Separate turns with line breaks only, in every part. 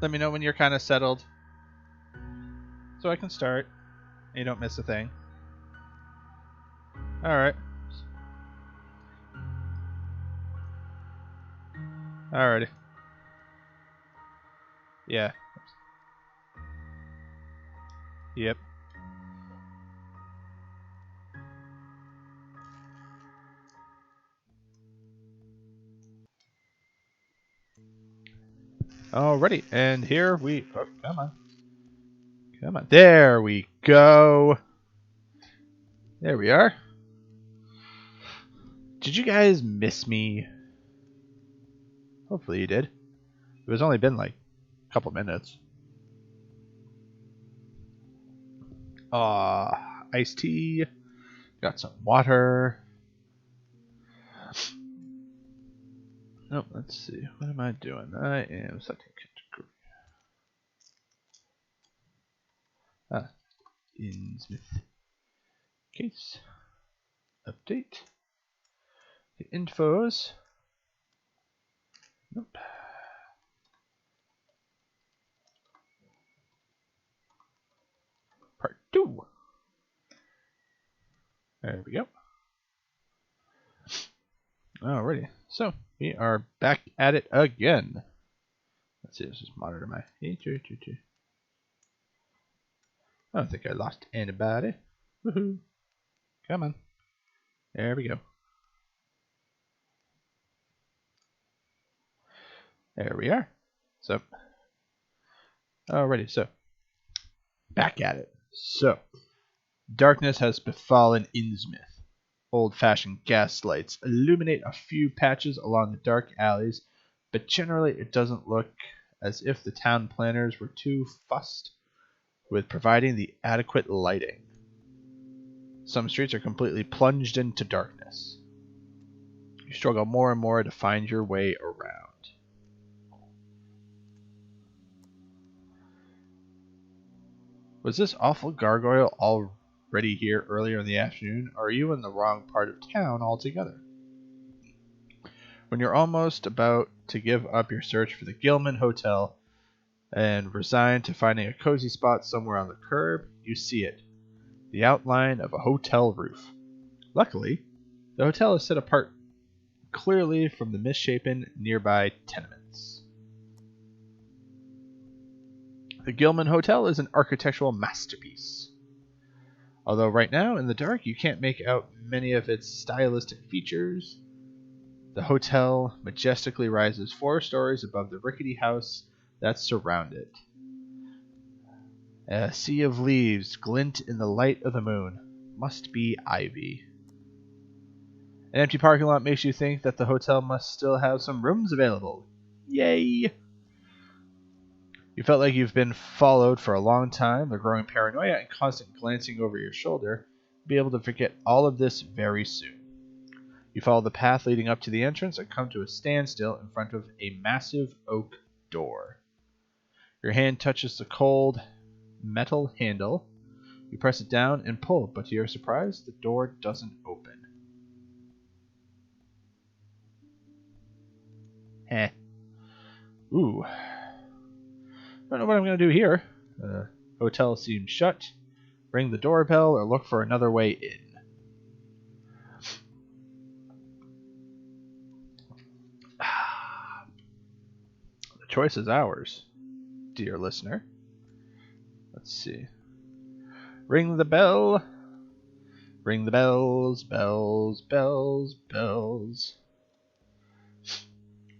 Let me know when you're kind of settled, so I can start. And you don't miss a thing. All right. Alrighty. Yeah. Yep. Alrighty, and here we... Oh, come on. Come on. There we go. There we are. Did you guys miss me? Hopefully you did. It was only been like a couple minutes. Iced tea. Got some water. Oh, let's see. What am I doing? I am setting category. Innsmouth. Case. Update. The infos. Nope. Part 2. There we go. Alrighty. So, we are back at it again. Let's see, let's just monitor my... I don't think I lost anybody. Woohoo. Come on. There we go. There we are. So, alrighty, so, back at it. So, darkness has befallen Innsmouth. Old-fashioned gas lights illuminate a few patches along the dark alleys, but generally it doesn't look as if the town planners were too fussed with providing the adequate lighting. Some streets are completely plunged into darkness. You struggle more and more to find your way around. Was this awful gargoyle already here earlier in the afternoon, or are you in the wrong part of town altogether? When you're almost about to give up your search for the Gilman Hotel and resign to finding a cozy spot somewhere on the curb, you see it. The outline of a hotel roof. Luckily, the hotel is set apart clearly from the misshapen nearby tenements. The Gilman Hotel is an architectural masterpiece. Although right now, in the dark, you can't make out many of its stylistic features, the hotel majestically rises 4 stories above the rickety house that surround it. A sea of leaves glint in the light of the moon. Must be ivy. An empty parking lot makes you think that the hotel must still have some rooms available. Yay! You felt like you've been followed for a long time, the growing paranoia and constant glancing over your shoulder. You'll be able to forget all of this very soon. You follow the path leading up to the entrance and come to a standstill in front of a massive oak door. Your hand touches the cold metal handle. You press it down and pull, but to your surprise, the door doesn't open. Heh. Ooh. Don't know what I'm going to do here. The hotel seems shut. Ring the doorbell or look for another way in. The choice is ours, dear listener. Let's see. Ring the bell. Ring the bells, bells, bells, bells.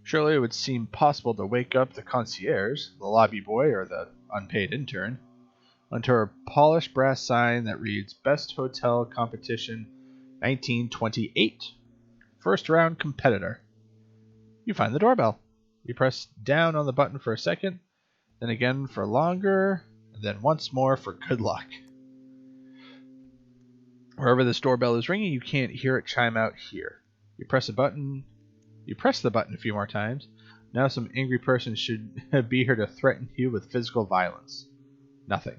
Surely it would seem possible to wake up the concierge, the lobby boy, or the unpaid intern, onto a polished brass sign that reads Best Hotel Competition 1928. First round competitor. You find the doorbell. You press down on the button for a second, then again for longer, and then once more for good luck. Wherever this doorbell is ringing, you can't hear it chime out here. You press the button a few more times. Now some angry person should be here to threaten you with physical violence. Nothing.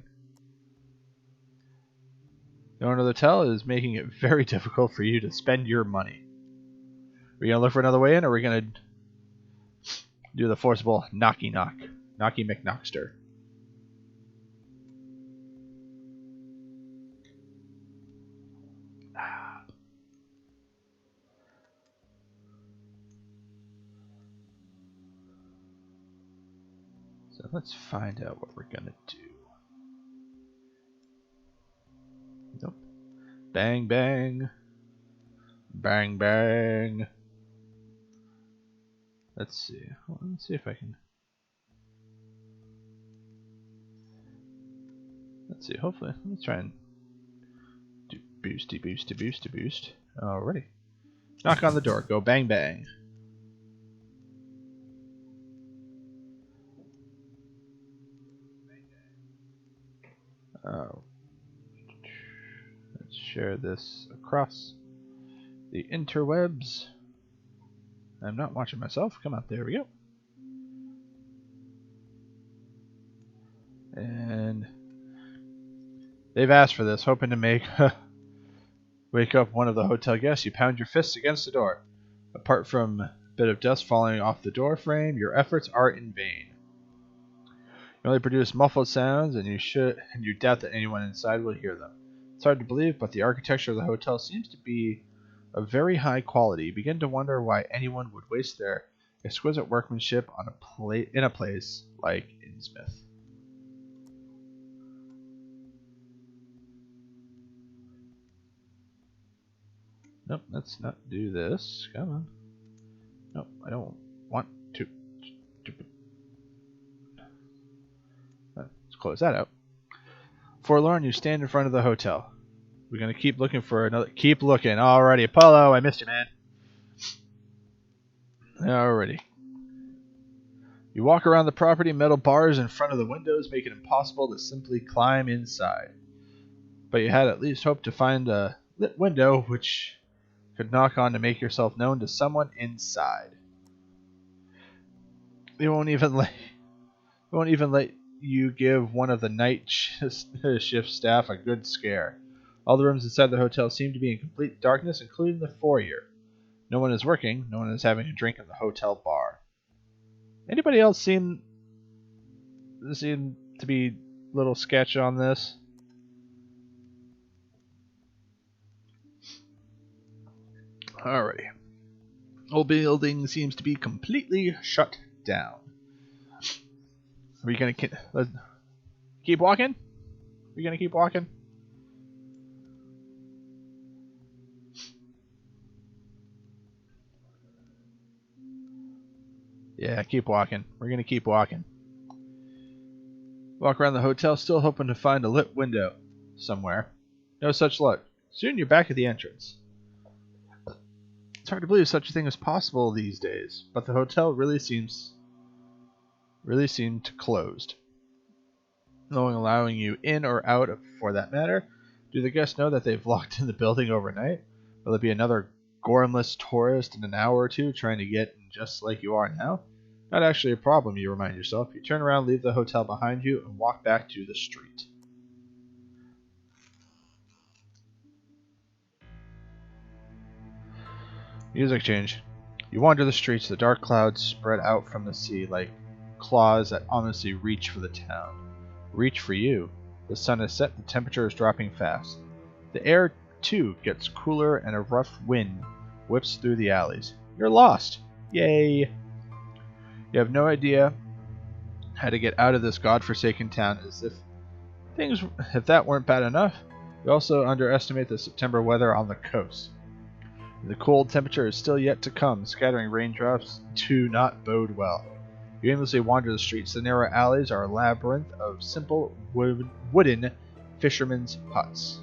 The owner of the hotel is making it very difficult for you to spend your money. Are we going to look for another way in, or are we going to do the forcible knocky knock? Knocky McKnockster. So let's find out what we're gonna do. Nope. Bang, bang. Bang, bang. Let's see. Let's see if I can. Let's see. Hopefully, let's try and do boosty, boosty, boosty, boost. Alrighty. Knock on the door. Go bang, bang. Oh. Let's share this across the interwebs. I'm not watching myself. Come on, there we go. And they've asked for this, hoping to wake up one of the hotel guests. You pound your fists against the door. Apart from a bit of dust falling off the door frame, your efforts are in vain. You only produce muffled sounds, and you doubt that anyone inside will hear them. It's hard to believe, but the architecture of the hotel seems to be of very high quality. You begin to wonder why anyone would waste their exquisite workmanship on in a place like Innsmouth. Nope, let's not do this. Come on. Nope, I don't want to. Let's close that out. Forlorn, you stand in front of the hotel. We're gonna keep looking for another. Keep looking. Alrighty, Apollo, I missed you, man. Alrighty. You walk around the property. Metal bars in front of the windows make it impossible to simply climb inside. But you had at least hoped to find a lit window which could knock on to make yourself known to someone inside. They won't even let you give one of the night shift staff a good scare. All the rooms inside the hotel seem to be in complete darkness, including the foyer. No one is working. No one is having a drink in the hotel bar. Anybody else seem to be a little sketch on this? Alrighty. Whole building seems to be completely shut down. Are we gonna keep walking? Are we gonna keep walking? Yeah, keep walking. We're gonna keep walking. Walk around the hotel, still hoping to find a lit window somewhere. No such luck. Soon you're back at the entrance. It's hard to believe such a thing is possible these days, but the hotel really seemed closed. No one allowing you in or out, for that matter. Do the guests know that they've locked in the building overnight? Will there be another gormless tourist in an hour or two trying to get in just like you are now? Not actually a problem, you remind yourself. You turn around, leave the hotel behind you, and walk back to the street. Music change. You wander the streets. The dark clouds spread out from the sea like claws that ominously reach for the town. Reach for you. The sun is set. The temperature is dropping fast. The air, too, gets cooler, and a rough wind whips through the alleys. You're lost. Yay! You have no idea how to get out of this godforsaken town, as if that weren't bad enough. You also underestimate the September weather on the coast. The cold temperature is still yet to come. Scattering raindrops do not bode well. You aimlessly wander the streets. The narrow alleys are a labyrinth of simple wooden fishermen's huts.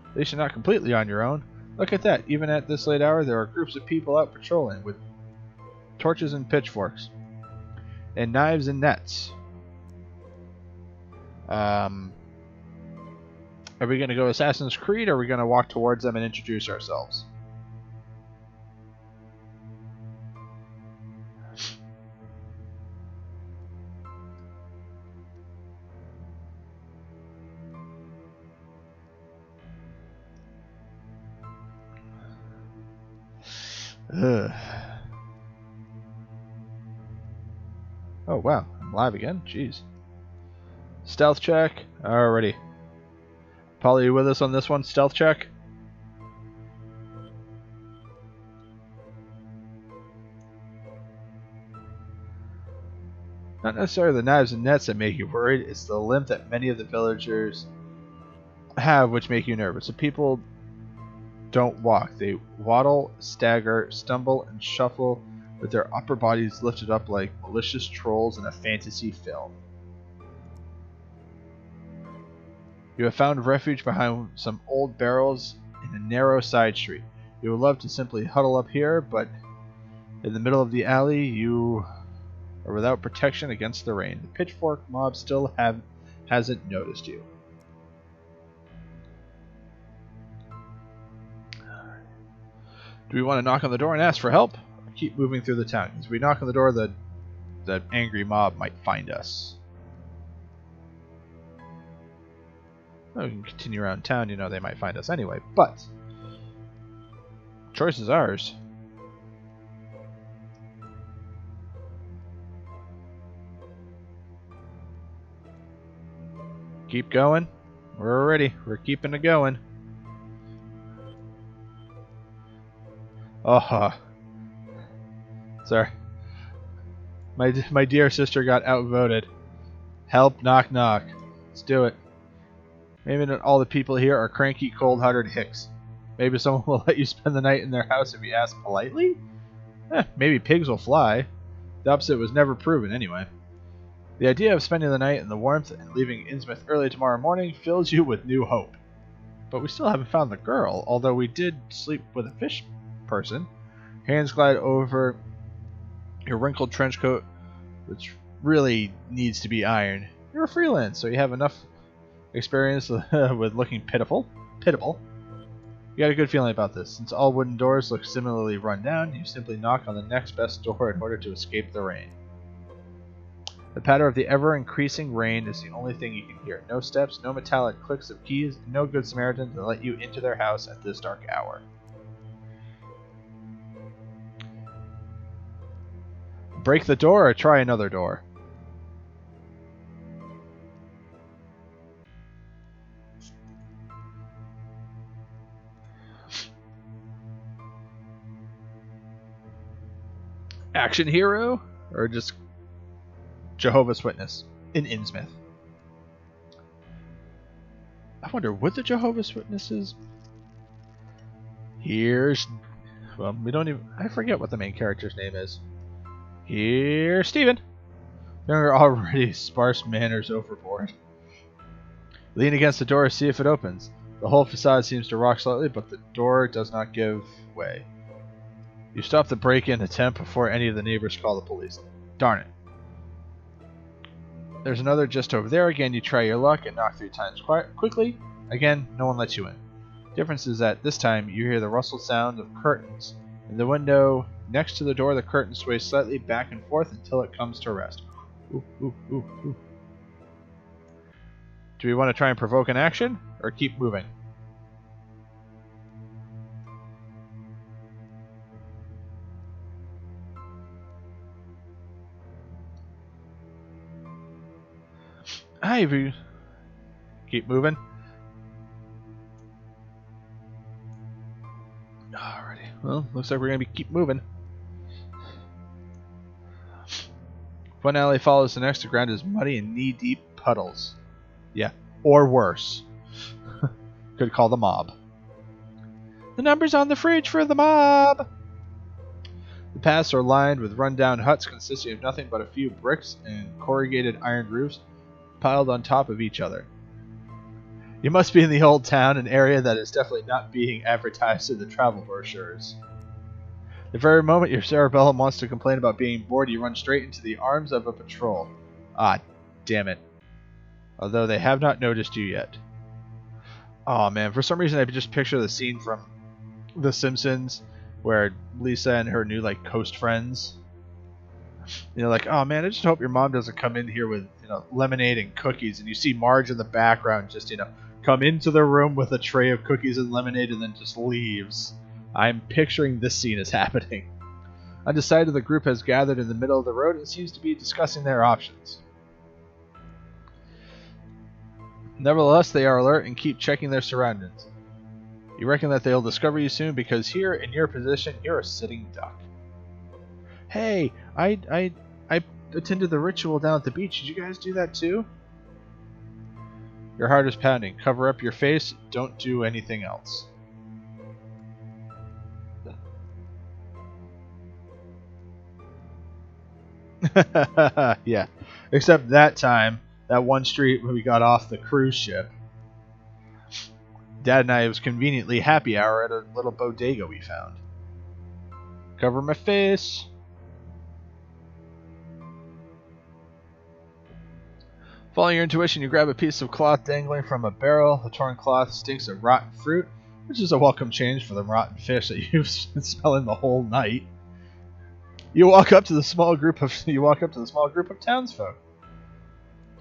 At least you're not completely on your own. Look at that. Even at this late hour, there are groups of people out patrolling with torches and pitchforks and knives and nets. Are we going to go Assassin's Creed, or are we going to walk towards them and introduce ourselves? Ugh. Oh, wow. I'm alive again? Jeez. Stealth check. Alrighty. Polly, you with us on this one? Stealth check? Not necessarily the knives and nets that make you worried, it's the limp that many of the villagers have which make you nervous. The people don't walk. They waddle, stagger, stumble, and shuffle with their upper bodies lifted up like malicious trolls in a fantasy film. You have found refuge behind some old barrels in a narrow side street. You would love to simply huddle up here, but in the middle of the alley you are without protection against the rain. The pitchfork mob still hasn't noticed you. Do we want to knock on the door and ask for help? Or keep moving through the town? Because if we knock on the door, the angry mob might find us. Well, we can continue around town, you know, they might find us anyway, but choice is ours. Keep going. We're ready. We're keeping it going. Oh, sorry. My dear sister got outvoted. Help, knock, knock. Let's do it. Maybe not all the people here are cranky, cold-hearted hicks. Maybe someone will let you spend the night in their house if you ask politely? Maybe pigs will fly. The opposite was never proven, anyway. The idea of spending the night in the warmth and leaving Innsmouth early tomorrow morning fills you with new hope. But we still haven't found the girl, although we did sleep with a fish person. Hands glide over your wrinkled trench coat, which really needs to be ironed. You're a freelance, so you have enough experience with looking pitiful. You got a good feeling about this. Since all wooden doors look similarly run down, you simply knock on the next best door in order to escape the rain. The patter of the ever-increasing rain is the only thing you can hear. No steps, no metallic clicks of keys, no good Samaritan to let you into their house at this dark hour. Break the door or try another door? Action hero? Or just Jehovah's Witness in Innsmouth? I wonder, would the Jehovah's Witnesses... Well, we don't even... I forget what the main character's name is. Here's Stephen. There are already sparse manners overboard. Lean against the door to see if it opens. The whole facade seems to rock slightly, but the door does not give way. You stop the break-in attempt before any of the neighbors call the police. Darn it. There's another just over there. Again, you try your luck and knock 3 times quickly. Again, no one lets you in. Difference is that this time you hear the rustled sound of curtains. In the window next to the door, the curtain sways slightly back and forth until it comes to rest. Ooh, ooh, ooh, ooh. Do we want to try and provoke an action, or keep moving? Ivy. Keep moving. Alrighty. Well, looks like we're gonna keep moving. One alley follows the next. The ground is muddy and knee-deep puddles. Yeah, or worse. Could call the mob. The number's on the fridge for the mob. The paths are lined with run-down huts consisting of nothing but a few bricks and corrugated iron roofs piled on top of each other. You must be in the old town, an area that is definitely not being advertised in the travel brochures. The very moment your cerebellum wants to complain about being bored, you run straight into the arms of a patrol. Ah, damn it. Although they have not noticed you yet. Oh man, for some reason I just picture the scene from The Simpsons where Lisa and her new coast friends, like, oh man, I just hope your mom doesn't come in here with lemonade and cookies, and you see Marge in the background just come into the room with a tray of cookies and lemonade and then just leaves. I'm picturing this scene as happening. Undecided, the group has gathered in the middle of the road and seems to be discussing their options. Nevertheless, they are alert and keep checking their surroundings. You reckon that they'll discover you soon because here, in your position, you're a sitting duck. Hey, I attended the ritual down at the beach. Did you guys do that too? Your heart is pounding. Cover up your face. Don't do anything else. Yeah. Except that time, that one street when we got off the cruise ship, Dad and I, it was conveniently happy hour at a little bodega we found. Cover my face. Following your intuition, you grab a piece of cloth dangling from a barrel. The torn cloth stinks of rotten fruit, which is a welcome change for the rotten fish that you've been smelling the whole night. You walk up to the small group of townsfolk.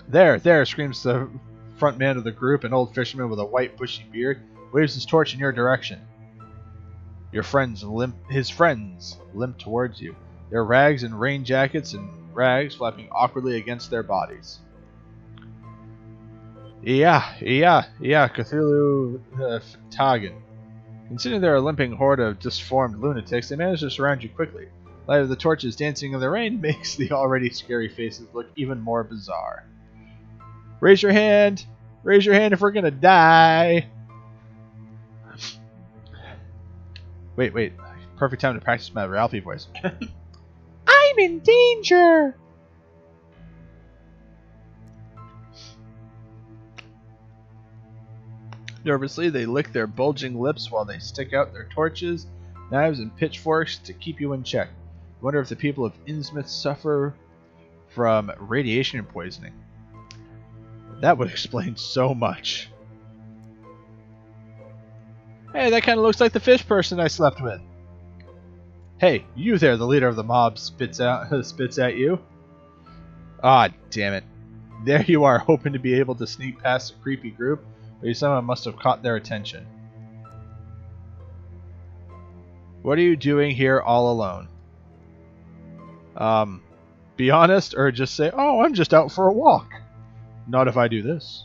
There! Screams the front man of the group, an old fisherman with a white bushy beard, waves his torch in your direction. His friends limp towards you, their rags and rain jackets and rags flapping awkwardly against their bodies. Yeah, Cthulhu Tagan. Considering they're a limping horde of disformed lunatics, they manage to surround you quickly. Light of the torches dancing in the rain makes the already scary faces look even more bizarre. Raise your hand! Raise your hand if we're gonna die! Wait. Perfect time to practice my Ralphie voice. I'm in danger! Nervously, they lick their bulging lips while they stick out their torches, knives, and pitchforks to keep you in check. You wonder if the people of Innsmouth suffer from radiation poisoning. That would explain so much. Hey, that kind of looks like the fish person I slept with. Hey, you there, the leader of the mob spits at you. Ah, damn it. There you are, hoping to be able to sneak past the creepy group, but you somehow must have caught their attention. What are you doing here all alone? Be honest, or just say, oh, I'm just out for a walk. Not if I do this.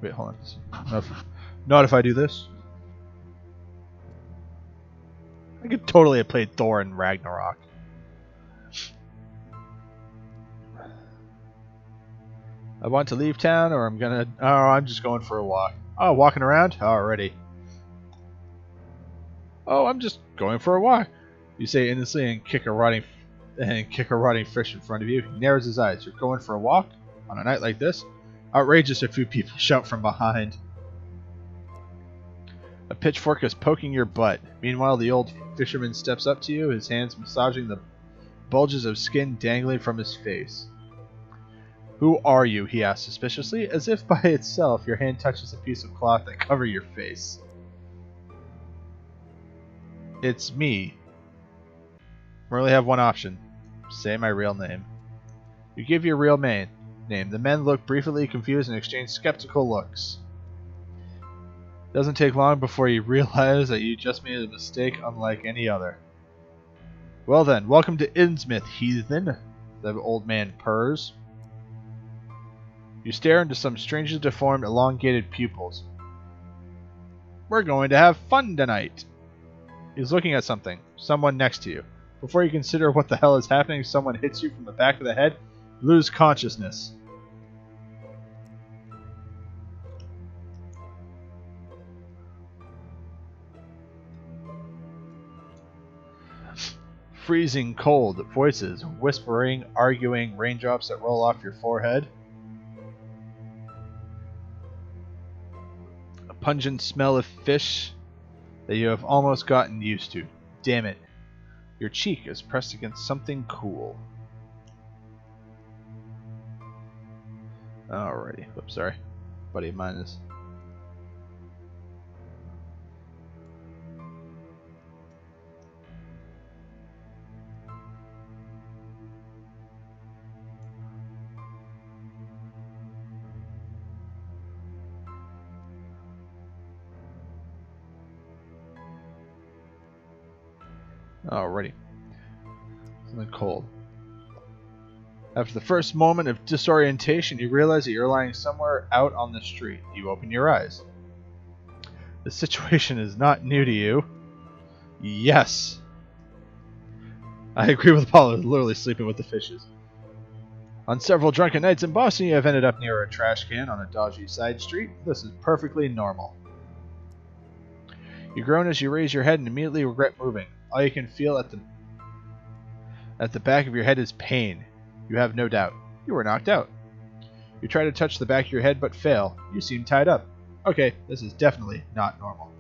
Wait, hold on. Not if I do this. I could totally have played Thor in Ragnarok. I want to leave town, or I'm just going for a walk. Oh, walking around? Already. Oh, I'm just going for a walk. You say innocently and kick a rotting fish in front of you. He narrows his eyes. You're going for a walk? On a night like this? Outrageous, a few people shout from behind. A pitchfork is poking your butt. Meanwhile, the old fisherman steps up to you, his hands massaging the bulges of skin dangling from his face. Who are you? He asks suspiciously, as if by itself your hand touches a piece of cloth that covers your face. It's me. We only have one option. Say my real name. You give your real name. The men look briefly confused and exchange skeptical looks. Doesn't take long before you realize that you just made a mistake unlike any other. Well then, welcome to Innsmouth, heathen, the old man purrs. You stare into some strangely deformed, elongated pupils. We're going to have fun tonight. He's looking at something, someone next to you. Before you consider what the hell is happening, someone hits you from the back of the head. You lose consciousness. Freezing cold voices, whispering, arguing, raindrops that roll off your forehead. A pungent smell of fish that you have almost gotten used to. Damn it. Your cheek is pressed against something cool. Alrighty. Whoops, sorry. Buddy of mine is... Alrighty. Something cold. After the first moment of disorientation, you realize that you're lying somewhere out on the street. You open your eyes. The situation is not new to you. Yes. I agree with Paul, literally sleeping with the fishes. On several drunken nights in Boston, you have ended up near a trash can on a dodgy side street. This is perfectly normal. You groan as you raise your head and immediately regret moving. All you can feel at the back of your head is pain. You have no doubt. You were knocked out. You try to touch the back of your head but fail. You seem tied up. Okay, this is definitely not normal.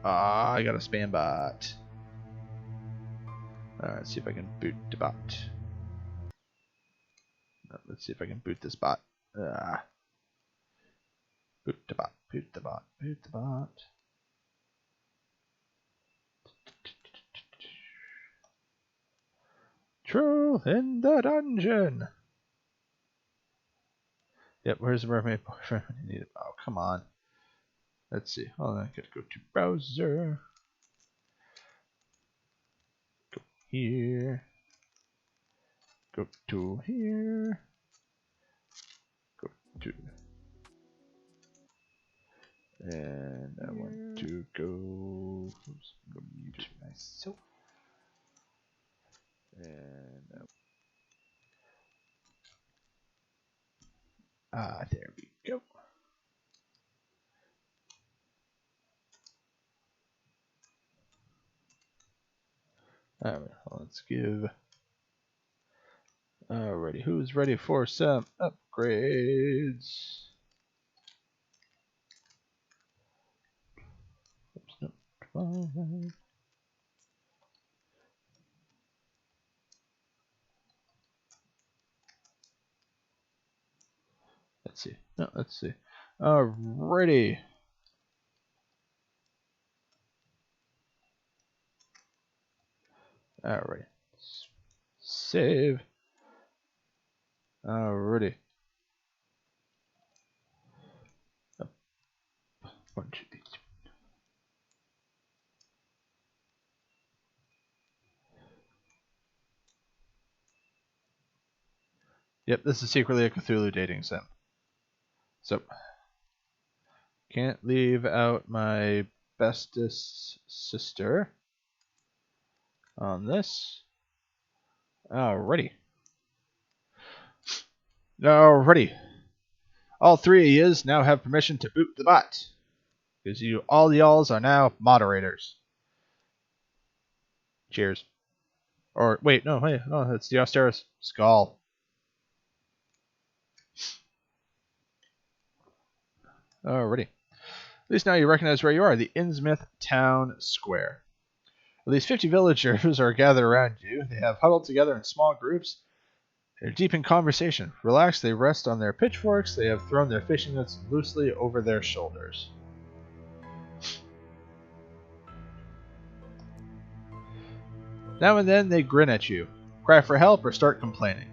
I got a spam bot. Alright, let's see if I can boot the bot. Let's see if I can boot this bot. Boot the bot, boot the bot, boot the bot. Truth in the dungeon. Yep, where's the mermaid boyfriend? You need it. Oh, come on. Let's see. Hold on, I gotta go to browser. Go here. Go to here. Go to. And I want to go. Oops, go mute myself. And there we go. Alright, let's give. Alrighty, who's ready for some upgrades? Oops, no, 12. Let's see. No, let's see. Alrighty. Alright. Save. Alrighty. 1, 2, 3. Yep, this is secretly a Cthulhu dating sim. So, can't leave out my bestest sister on this. Alrighty. Alrighty. All three of yous now have permission to boot the bot. Because all y'alls are now moderators. Cheers. Or, wait, no, that's the Austerus Skull. Alrighty. At least now you recognize where you are, the Innsmouth Town Square. At least 50 villagers are gathered around you. They have huddled together in small groups. They're deep in conversation. Relaxed, they rest on their pitchforks. They have thrown their fishing nets loosely over their shoulders. Now and then they grin at you, cry for help, or start complaining.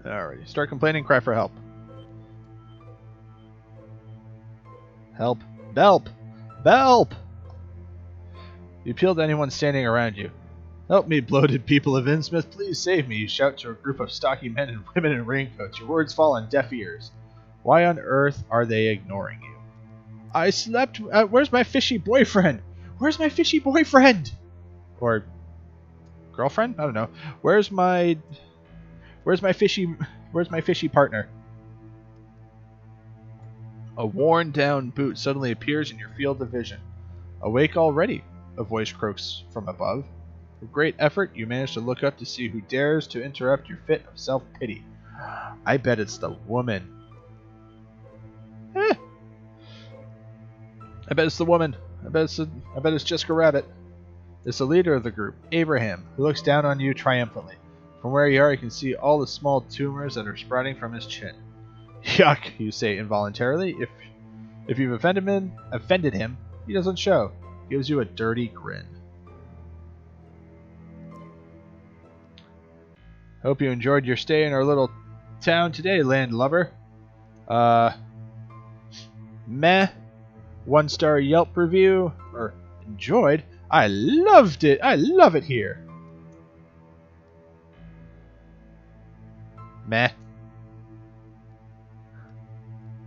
Alrighty, start complaining, cry for help. Help. Belp! Belp! You appeal to anyone standing around you. Help me, bloated people of Innsmouth, please save me, you shout to a group of stocky men and women in raincoats. Your words fall on deaf ears. Why on earth are they ignoring you? I slept... where's my fishy boyfriend? Where's my fishy boyfriend? Or... girlfriend? I don't know. Where's my fishy partner? A worn-down boot suddenly appears in your field of vision. Awake already, a voice croaks from above. With great effort, you manage to look up to see who dares to interrupt your fit of self-pity. I bet it's the woman. I bet it's the woman. I bet it's Jessica Rabbit. It's the leader of the group, Abraham, who looks down on you triumphantly. From where you are, you can see all the small tumors that are sprouting from his chin. Yuck, you say involuntarily. If you've offended him, he doesn't show. He gives you a dirty grin. Hope you enjoyed your stay in our little town today, landlubber. Meh. 1-star Yelp review. Or enjoyed. I loved it. I love it here. Meh.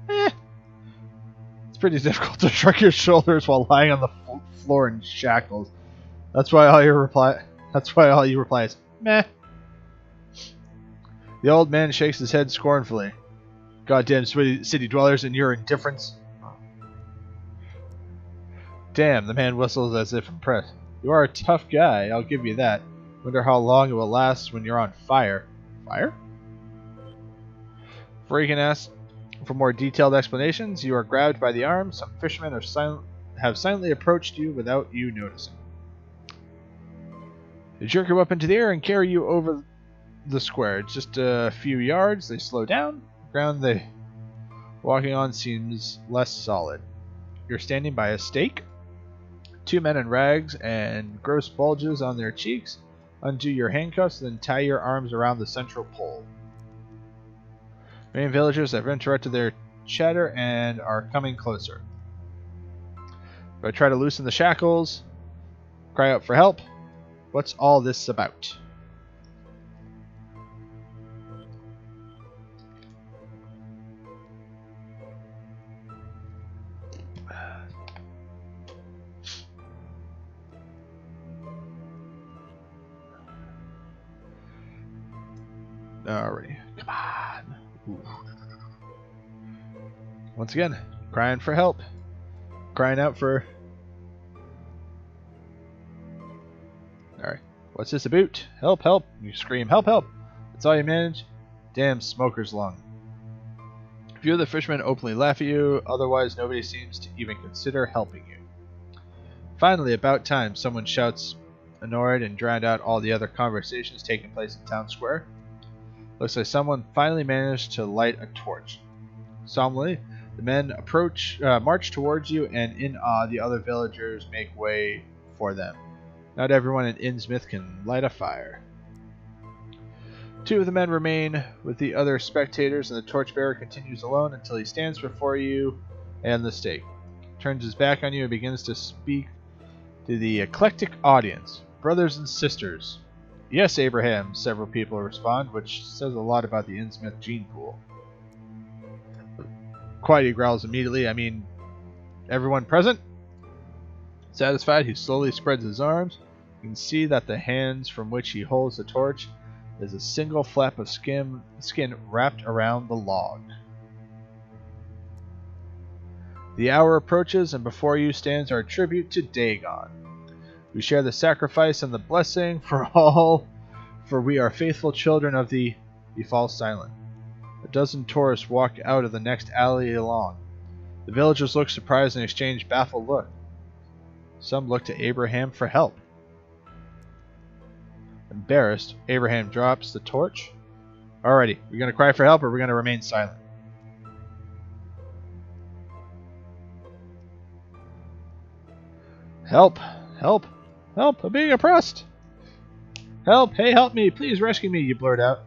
Eh. It's pretty difficult to shrug your shoulders while lying on the floor in shackles. That's why all you reply is meh. The old man shakes his head scornfully. Goddamn city dwellers and your indifference. Damn, the man whistles as if impressed. You are a tough guy, I'll give you that. Wonder how long it will last when you're on fire. Fire? Freaking ass. For more detailed explanations, you are grabbed by the arm. Some fishermen have silently approached you without you noticing. They jerk you up into the air and carry you over the square. It's just a few yards. They slow down. The ground they walking on seems less solid. You're standing by a stake. 2 men in rags and gross bulges on their cheeks. Undo your handcuffs, then tie your arms around the central pole. Many villagers have interrupted their chatter and are coming closer. If I try to loosen the shackles, cry out for help. What's all this about? Alrighty, come on. Ooh. Once again, crying for help. Crying out for... Alright, what's this about? Help, help. You scream, help, help. That's all you manage? Damn smoker's lung. A few of the fishermen openly laugh at you, otherwise nobody seems to even consider helping you. Finally, about time, someone shouts, annoyed, and drowned out all the other conversations taking place in town square. Looks like someone finally managed to light a torch. Solemnly, the men march towards you, and in awe, the other villagers make way for them. Not everyone in Innsmouth can light a fire. 2 of the men remain with the other spectators, and the torchbearer continues alone until he stands before you and the stake. Turns his back on you and begins to speak to the eclectic audience. Brothers and sisters. Yes, Abraham, several people respond, which says a lot about the Innsmouth gene pool. Quiet, he growls immediately. I mean, everyone present? Satisfied, he slowly spreads his arms. You can see that the hands from which he holds the torch is a single flap of skin wrapped around the log. The hour approaches, and before you stands our tribute to Dagon. We share the sacrifice and the blessing for all, for we are faithful children of the... He falls silent. A dozen tourists walk out of the next alley along. The villagers look surprised and exchange baffled look. Some look to Abraham for help. Embarrassed, Abraham drops the torch. Alrighty, we're going to cry for help or we're going to remain silent? Help! Help! Help! I'm being oppressed! Help! Hey, help me! Please rescue me! You blurt out.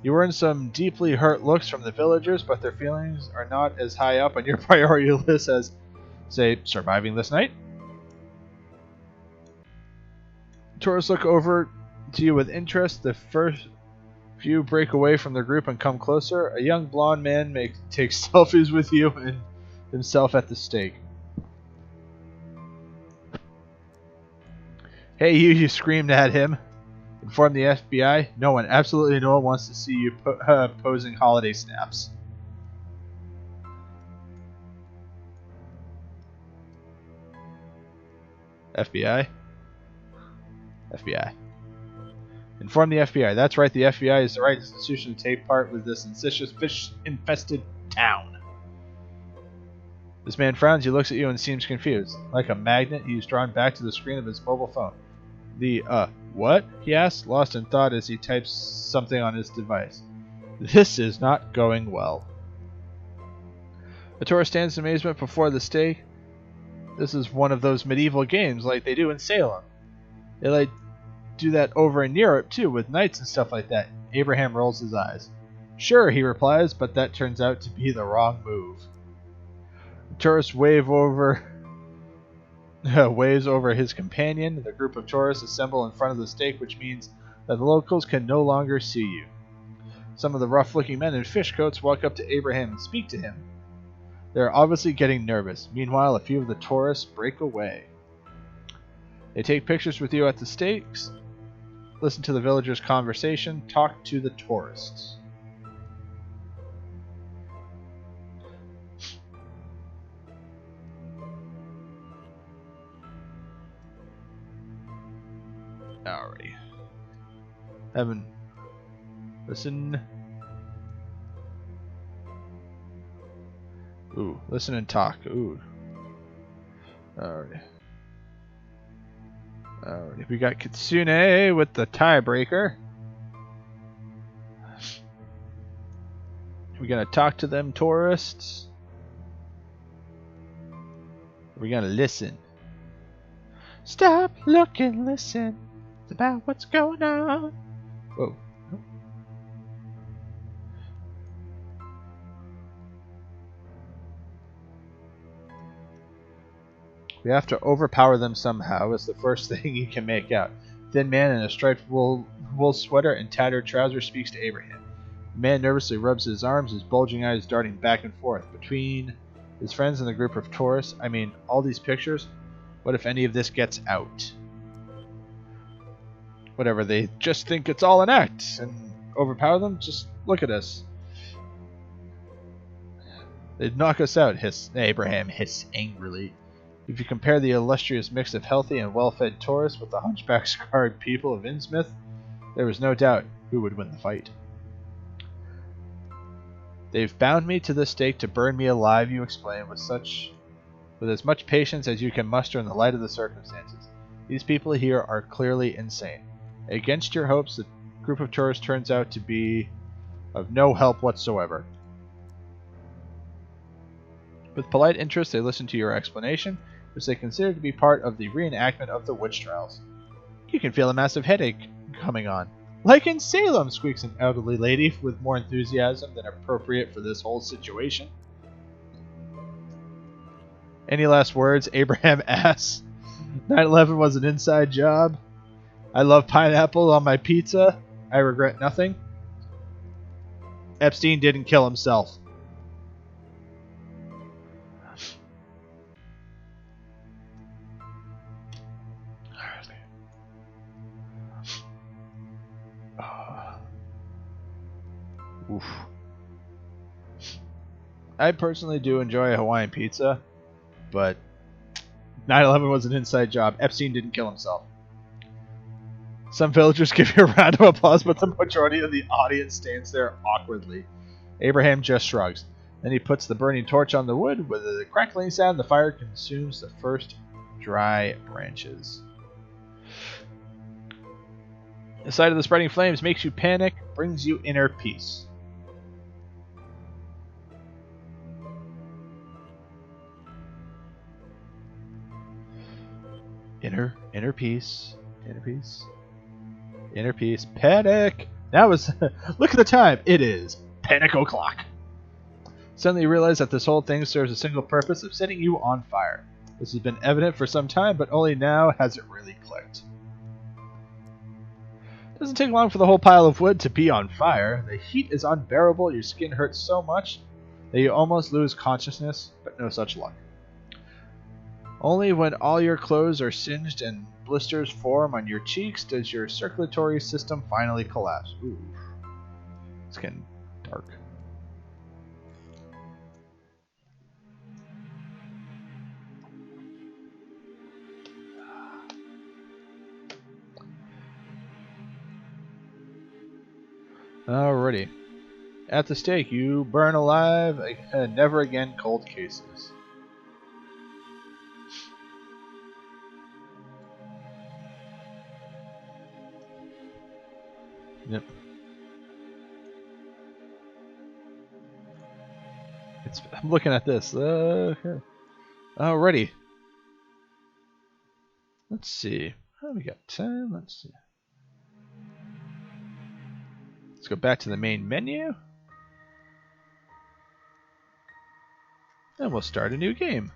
You earn some deeply hurt looks from the villagers, but their feelings are not as high up on your priority list as, say, surviving this night. Tourists look over to you with interest. The first few break away from the group and come closer. A young blonde man takes selfies with you and himself at the stake. Hey, you screamed at him. Inform the FBI. No one, absolutely no one wants to see you posing holiday snaps. FBI? FBI. Inform the FBI. That's right, the FBI is the right institution to take part with this insidious fish-infested town. This man frowns, he looks at you and seems confused. Like a magnet, he is drawn back to the screen of his mobile phone. What? He asks, lost in thought as he types something on his device. This is not going well. A tourist stands in amazement before the stake. This is one of those medieval games like they do in Salem. They light do that over in Europe, too, with knights and stuff like that. Abraham rolls his eyes. Sure, he replies, but that turns out to be the wrong move. The tourists waves over his companion. The group of tourists assemble in front of the stake, which means that the locals can no longer see you. Some of the rough-looking men in fish coats walk up to Abraham and speak to him. They are obviously getting nervous. Meanwhile, a few of the tourists break away. They take pictures with you at the stakes, listen to the villagers' conversation, talk to the tourists. Alrighty. Evan, listen. Ooh, listen and talk. Ooh. Alrighty. Alrighty. We got Kitsune with the tiebreaker. We're gonna talk to them tourists. We're gonna listen. Stop, look, and listen. It's about what's going on. Whoa. We have to overpower them somehow is the first thing you can make out. Thin man in a striped wool sweater and tattered trousers speaks to Abraham. The man nervously rubs his arms, his bulging eyes darting back and forth. Between his friends and the group of tourists, I mean, all these pictures, what if any of this gets out? Whatever, they just think it's all an act and overpower them? Just look at us. They'd knock us out, Abraham hissed angrily. If you compare the illustrious mix of healthy and well-fed tourists with the hunchback-scarred people of Innsmouth, there was no doubt who would win the fight. They've bound me to the stake to burn me alive, you explain, with as much patience as you can muster in the light of the circumstances. These people here are clearly insane. Against your hopes, the group of tourists turns out to be of no help whatsoever. With polite interest, they listen to your explanation, which they consider to be part of the reenactment of the witch trials. You can feel a massive headache coming on. Like in Salem, squeaks an elderly lady with more enthusiasm than appropriate for this whole situation. Any last words? Abraham asks. 9/11 was an inside job. I love pineapple on my pizza. I regret nothing. Epstein didn't kill himself. Oof. I personally do enjoy a Hawaiian pizza, but 9/11 was an inside job. Epstein didn't kill himself. Some villagers give you a round of applause, but the majority of the audience stands there awkwardly. Abraham just shrugs. Then he puts the burning torch on the wood. With a crackling sound, the fire consumes the first dry branches. The sight of the spreading flames makes you panic, brings you inner peace. Inner peace. Inner peace. Inner peace. Panic! Now is... Look at the time! It is panic o'clock. Suddenly you realize that this whole thing serves a single purpose of setting you on fire. This has been evident for some time, but only now has it really clicked. It doesn't take long for the whole pile of wood to be on fire. The heat is unbearable, your skin hurts so much that you almost lose consciousness, but no such luck. Only when all your clothes are singed and blisters form on your cheeks does your circulatory system finally collapse. Ooh. It's getting dark. Alrighty. At the stake, you burn alive, never again cold cases. Yep. I'm looking at this. Alrighty. Let's see. Oh, we got time. Let's see. Let's go back to the main menu. And we'll start a new game.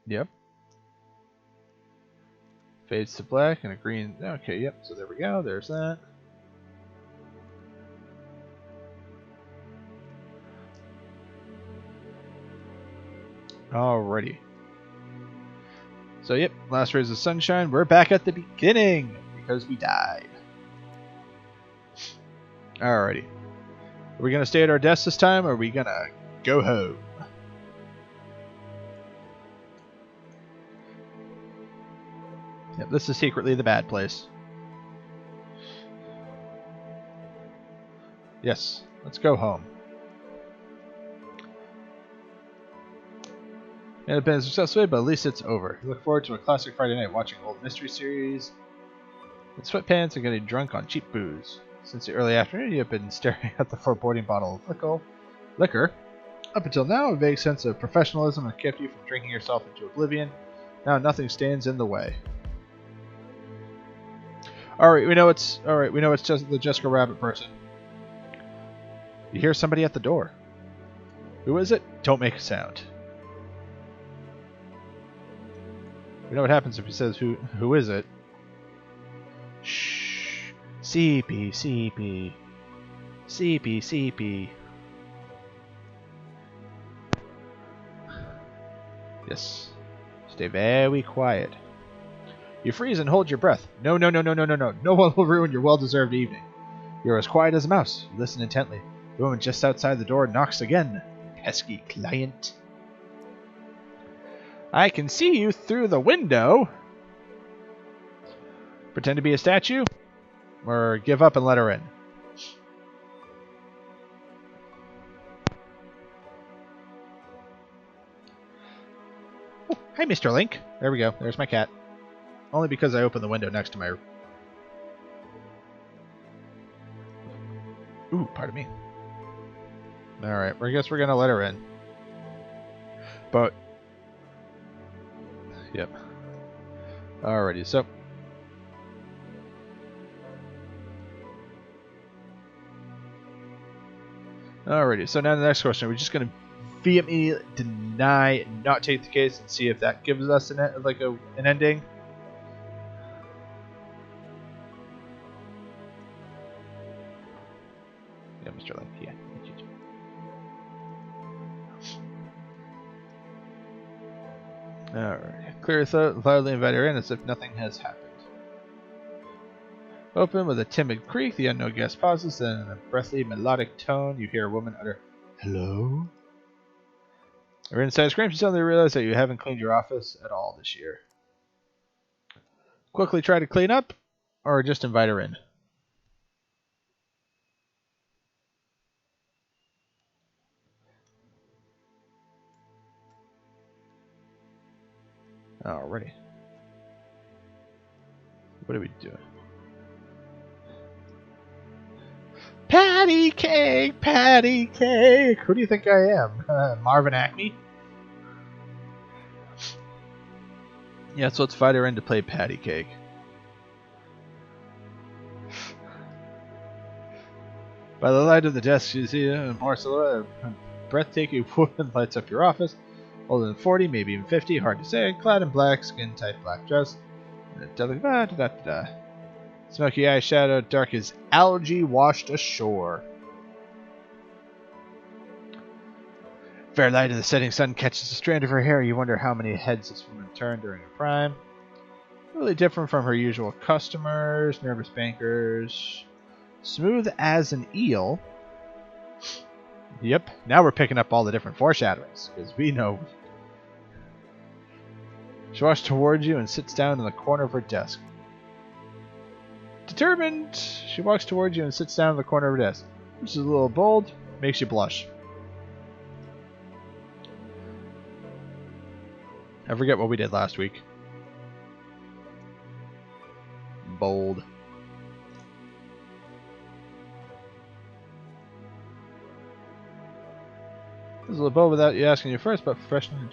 Yep. Fades to black and a green. Okay, yep. So there we go. There's that. Alrighty. So yep, last rays of sunshine. We're back at the beginning because we died. Alrighty. Are we gonna stay at our desk this time, or are we gonna go home? Yep, this is secretly the bad place. Yes, let's go home. It had been a successful way, but at least it's over. You look forward to a classic Friday night watching old mystery series in sweatpants and getting drunk on cheap booze. Since the early afternoon, you have been staring at the foreboding bottle of liquor. Up until now, a vague sense of professionalism has kept you from drinking yourself into oblivion. Now nothing stands in the way. Alright, we know it's just the Jessica Rabbit person. You hear somebody at the door. Who is it? Don't make a sound. We know what happens if he says who is it. Shh. CP, CP. CP, CP. Yes. Stay very quiet. You freeze and hold your breath. No. No one will ruin your well-deserved evening. You're as quiet as a mouse. You listen intently. The woman just outside the door knocks again. Pesky client. I can see you through the window. Pretend to be a statue? Or give up and let her in? Oh, hi, Mr. Link. There we go. There's my cat. Only because I opened the window next to my... Ooh, pardon me. Alright, I guess we're going to let her in. But... Yep. Alrighty, so... Alrighty, so now the next question. We're just going to vehemently deny and not take the case and see if that gives us an ending. Yeah, Mr. Link, yeah. Alright, clear your throat, loudly invite her in as if nothing has happened. Open with a timid creak, the unknown guest pauses, then in a breathy, melodic tone, you hear a woman utter, "Hello?" Her inside screams, you suddenly realize that you haven't cleaned your office at all this year. Quickly try to clean up, or just invite her in. Alrighty. What are we doing? Patty cake, patty cake. Who do you think I am? Marvin Acme? Yeah, so let's invite her in to play patty cake. By the light of the desk, you see a more silhouette. A breathtaking woman lights up your office. Older than 40, maybe even 50, hard to say. Clad in black, skin-tight black dress. Smoky eyeshadow, dark as algae washed ashore. Fair light of the setting sun catches a strand of her hair. You wonder how many heads this woman turned during her prime. Really different from her usual customers, nervous bankers. Smooth as an eel. Yep, now we're picking up all the different foreshadowings, because we know. She walks towards you and sits down in the corner of her desk. Determined, she walks towards you and sits down in the corner of her desk. Which is a little bold, makes you blush. I forget what we did last week. Bold. This is a little bold without you asking you first, but professionally.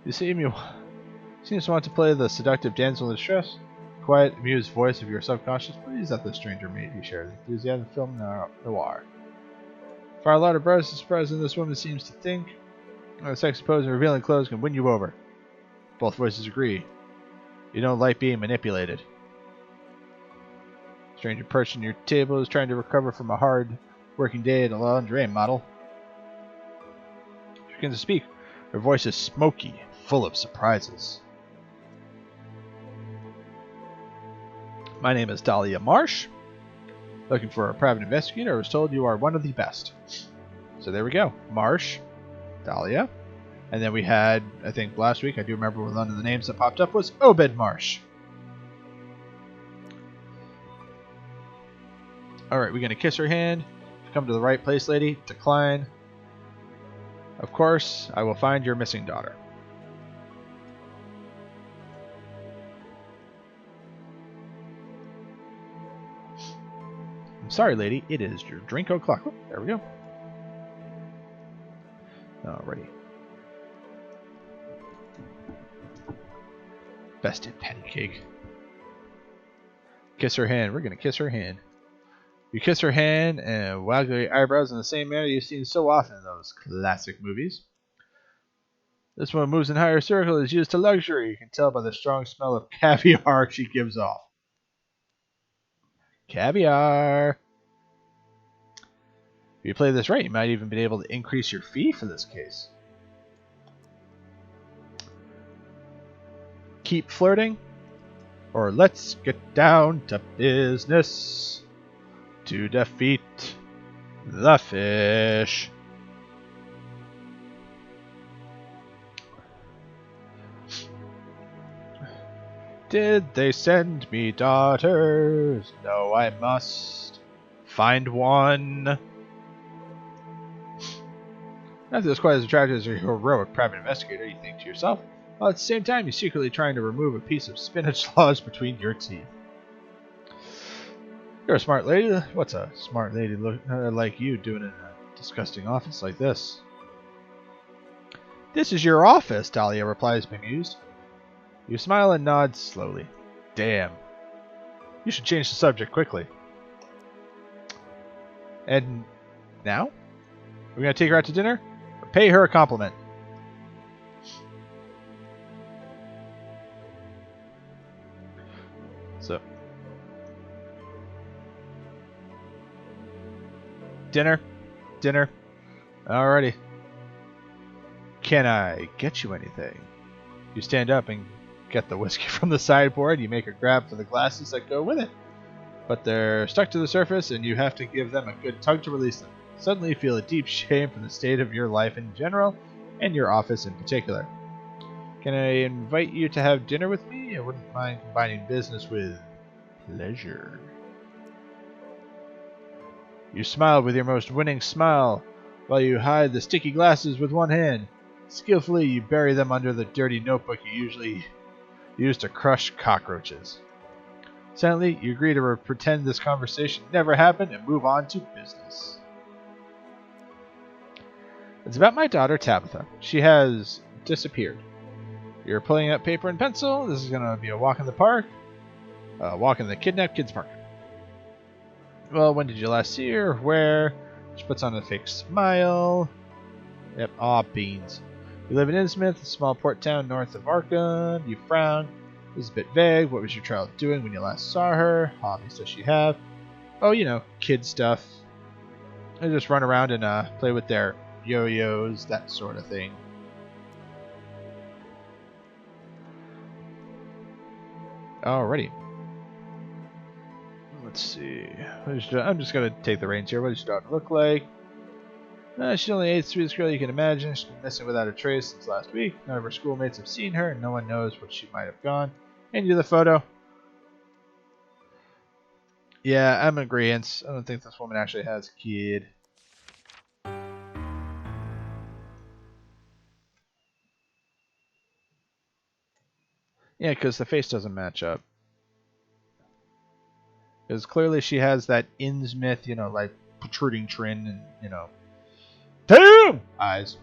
You Seems to want to play the seductive damsel in distress. Quiet, amused voice of your subconscious pleased that the stranger made you share the enthusiasm of film noir. Far louder bursts of surprise than this woman seems to think. The sexy pose and revealing clothes can win you over. Both voices agree. You don't like being manipulated. Stranger perched on your table is trying to recover from a hard working day at a lingerie model. She begins to speak. Her voice is smoky and full of surprises. My name is Dahlia Marsh. Looking for a private investigator. I was told you are one of the best. So there we go. Marsh, Dahlia. And then we had, I think last week, I do remember one of the names that popped up was Obed Marsh. Alright, we're going to kiss her hand. Come to the right place, lady. Decline. Of course, I will find your missing daughter. I'm sorry, lady. It is your drink o'clock. Oh, there we go. Alrighty. Bested patty cake. Kiss her hand. We're going to kiss her hand. You kiss her hand and waggle your eyebrows in the same manner you've seen so often in those classic movies. This one moves in higher circle is used to luxury. You can tell by the strong smell of caviar she gives off. Caviar. If you play this right, you might even be able to increase your fee for this case. Keep flirting, or let's get down to business to defeat the fish. Did they send me daughters? No, I must find one. After as quite as attractive as a heroic private investigator, you think to yourself, while at the same time you're secretly trying to remove a piece of spinach lodged between your teeth. You're a smart lady. What's a smart lady like you doing in a disgusting office like this? This is your office, Dahlia replies, bemused. You smile and nod slowly. Damn. You should change the subject quickly. And now? We're going to take her out to dinner? Or pay her a compliment? So. Dinner? Dinner? Alrighty. Can I get you anything? You stand up and get the whiskey from the sideboard. You make a grab for the glasses that go with it. But they're stuck to the surface and you have to give them a good tug to release them. Suddenly you feel a deep shame for the state of your life in general and your office in particular. Can I invite you to have dinner with me? I wouldn't mind combining business with pleasure. You smile with your most winning smile while you hide the sticky glasses with one hand. Skillfully, you bury them under the dirty notebook you usually use to crush cockroaches. Silently, you agree to pretend this conversation never happened and move on to business. It's about my daughter, Tabitha. She has disappeared. You're pulling out paper and pencil. This is going to be a walk in the park. Walk in the kidnapped kids park. Well, when did you last see her? Where? She puts on a fake smile. Yep, aw, beans. You live in Innsmouth, a small port town north of Arkham. You frown. This is a bit vague. What was your child doing when you last saw her? Hobbies does she have? Oh, you know, kid stuff. They just run around and play with their yo-yos, that sort of thing. Alrighty. Let's see. I'm just going to take the reins here. What does your daughter look like? She's only the 8th sweetest girl you can imagine. She's been missing without a trace since last week. None of her schoolmates have seen her, and no one knows where she might have gone. Hand you the photo. Yeah, I'm in agreeance. I don't think this woman actually has a kid. Yeah, because the face doesn't match up. Because clearly she has that Innsmouth, like protruding chin and, damn! Eyes.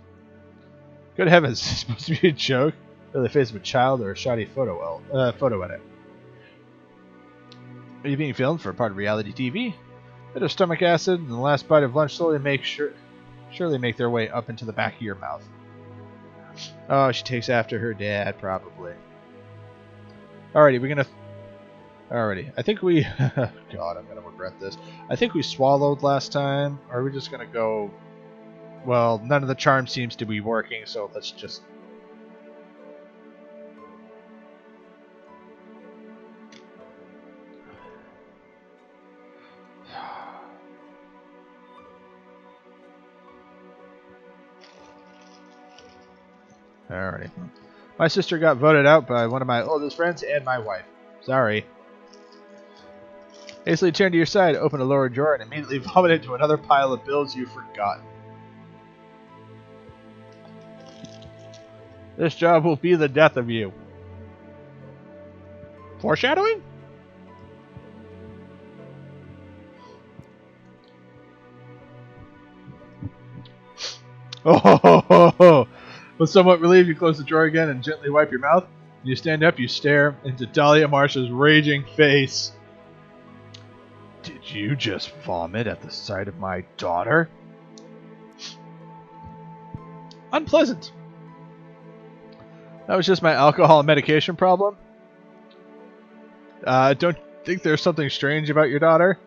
Good heavens, it's supposed to be a joke. Really face of a child or a shoddy photo edit. Are you being filmed for a part of reality TV? Bit of stomach acid and the last bite of lunch surely make their way up into the back of your mouth. Oh, she takes after her dad, probably. Alrighty, I think we... God, I'm gonna regret this. I think we swallowed last time. Or are we just gonna go... Well, none of the charm seems to be working, so let's just... Alrighty. My sister got voted out by one of my oldest friends and my wife. Sorry. Hastily turned to your side, opened a lower drawer, and immediately vomited into another pile of bills you've forgotten. This job will be the death of you. Foreshadowing? Oh, With somewhat relieved, you close the drawer again and gently wipe your mouth. When you stand up, you stare into Dahlia Marsh's raging face. Did you just vomit at the sight of my daughter? Unpleasant. That was just my alcohol and medication problem. Don't think there's something strange about your daughter?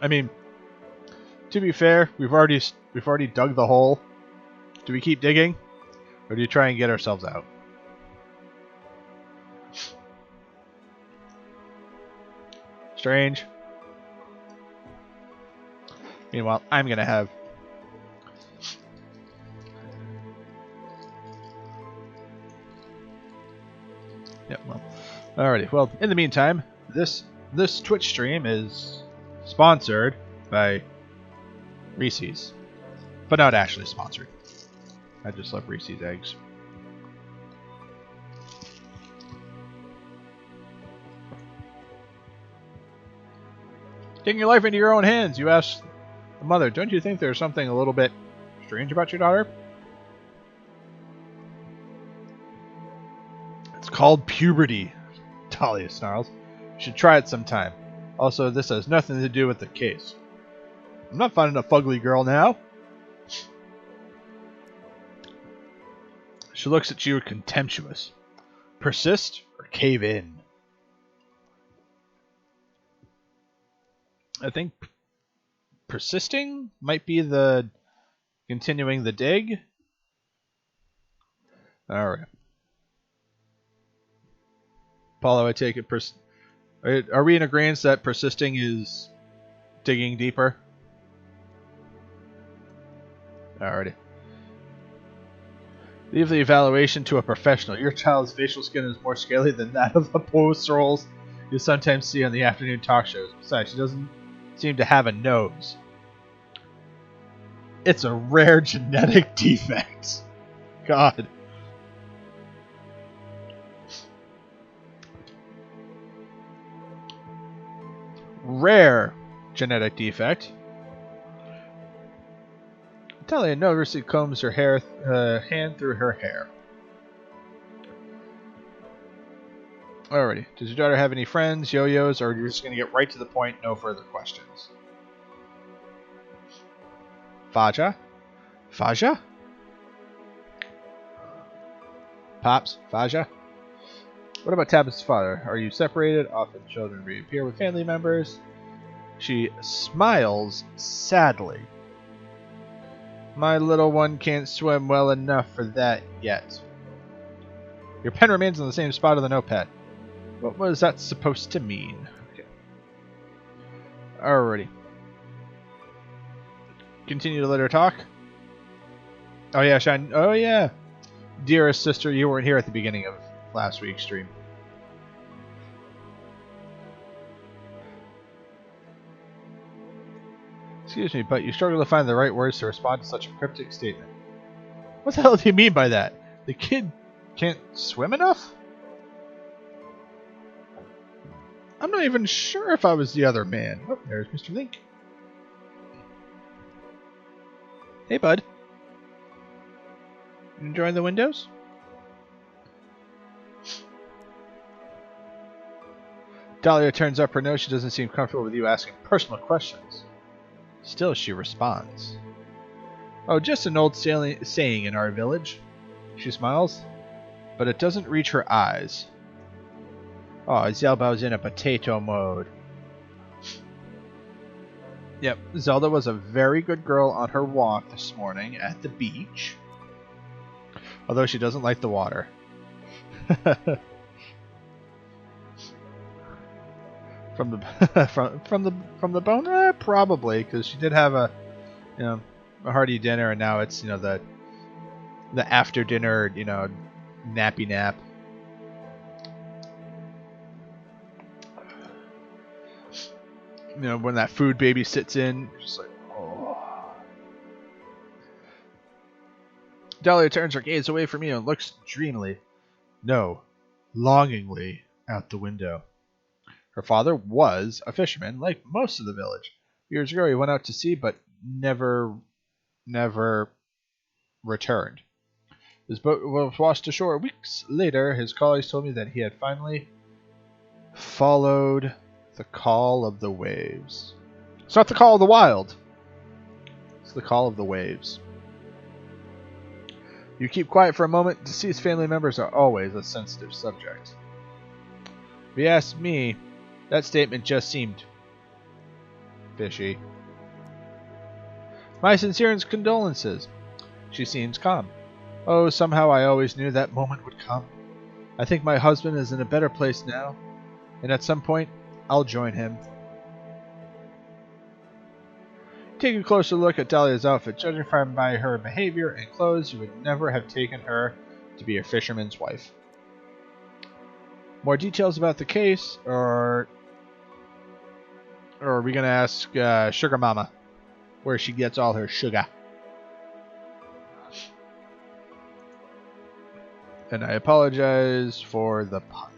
I mean, to be fair, we've already dug the hole. Do we keep digging? Or do you try and get ourselves out? Strange. Meanwhile, I'm gonna have... Yep, well. Alrighty, well, in the meantime, this Twitch stream is sponsored by Reese's. But not actually sponsored. I just love Reese's eggs. Taking your life into your own hands, you ask the mother, don't you think there's something a little bit strange about your daughter? It's called puberty, Dahlia snarls. You should try it sometime. Also, this has nothing to do with the case. I'm not finding a fugly girl now. She looks at you contemptuous. Persist or cave in? I think persisting might be the continuing the dig. Alright. Paulo, I take it are we in agreement that persisting is digging deeper? Alrighty. Leave the evaluation to a professional. Your child's facial skin is more scaly than that of the post roles you sometimes see on the afternoon talk shows. Besides, she doesn't seem to have a nose. It's a rare genetic defect. God. Rare genetic defect. Talia nervously combs her hair, hand through her hair. Alrighty. Does your daughter have any friends, yo-yos, or you're just going to get right to the point, no further questions? Faja? Faja? Pops? Faja? What about Tabitha's father? Are you separated? Often children reappear with family members. She smiles sadly. My little one can't swim well enough for that yet. Your pen remains in the same spot on the notepad. What was that supposed to mean? Okay. Alrighty. Continue to let her talk. Oh yeah, Shine. Oh yeah. Dearest sister, you weren't here at the beginning of last week's stream. Excuse me, but you struggle to find the right words to respond to such a cryptic statement. What the hell do you mean by that? The kid can't swim enough? I'm not even sure if I was the other man. Oh, there's Mr. Link. Hey, bud. Enjoying the windows? Dahlia turns up her nose. She doesn't seem comfortable with you asking personal questions. Still, she responds. Oh, just an old saying in our village. She smiles, but it doesn't reach her eyes. Oh, Zelba's in a potato mode. Yep, Zelda was a very good girl on her walk this morning at the beach. Although she doesn't like the water. from the bone, probably, because she did have a hearty dinner, and now it's the after dinner nappy nap. When that food baby sits in, just like, oh. Dahlia turns her gaze away from you and looks dreamily, no, longingly, out the window. Her father was a fisherman, like most of the village. Years ago, he went out to sea, but never returned. His boat was washed ashore. Weeks later, his colleagues told me that he had finally followed the call of the waves. It's not the call of the wild. It's the call of the waves. You keep quiet for a moment. Deceased family members are always a sensitive subject. If you ask me, that statement just seemed fishy. My sincerest condolences. She seems calm. Oh, somehow I always knew that moment would come. I think my husband is in a better place now, and at some point, I'll join him. Take a closer look at Dahlia's outfit. Judging from by her behavior and clothes, you would never have taken her to be a fisherman's wife. More details about the case, or are we going to ask Sugar Mama where she gets all her sugar? And I apologize for the pun.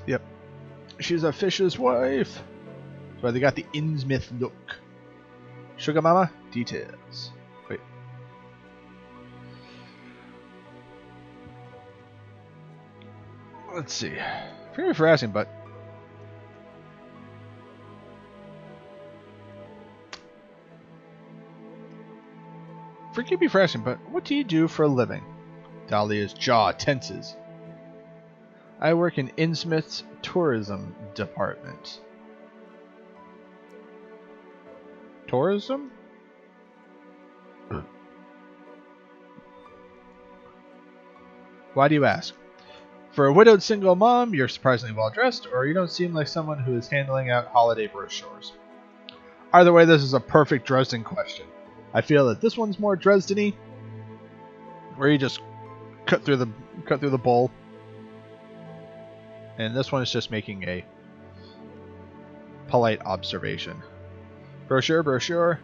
Yep. She's a fisher's wife. That's why they got the Innsmouth look. Sugar Mama, details. Wait. Let's see. Forgive me for asking, but what do you do for a living? Dahlia's jaw tenses. I work in Innsmouth's tourism department. Tourism? Why do you ask? For a widowed single mom, you're surprisingly well dressed, or you don't seem like someone who is handing out holiday brochures. Either way, this is a perfect Dresden question. I feel that this one's more Dresden-y, where you just cut through the bowl. And this one is just making a polite observation. Brochure.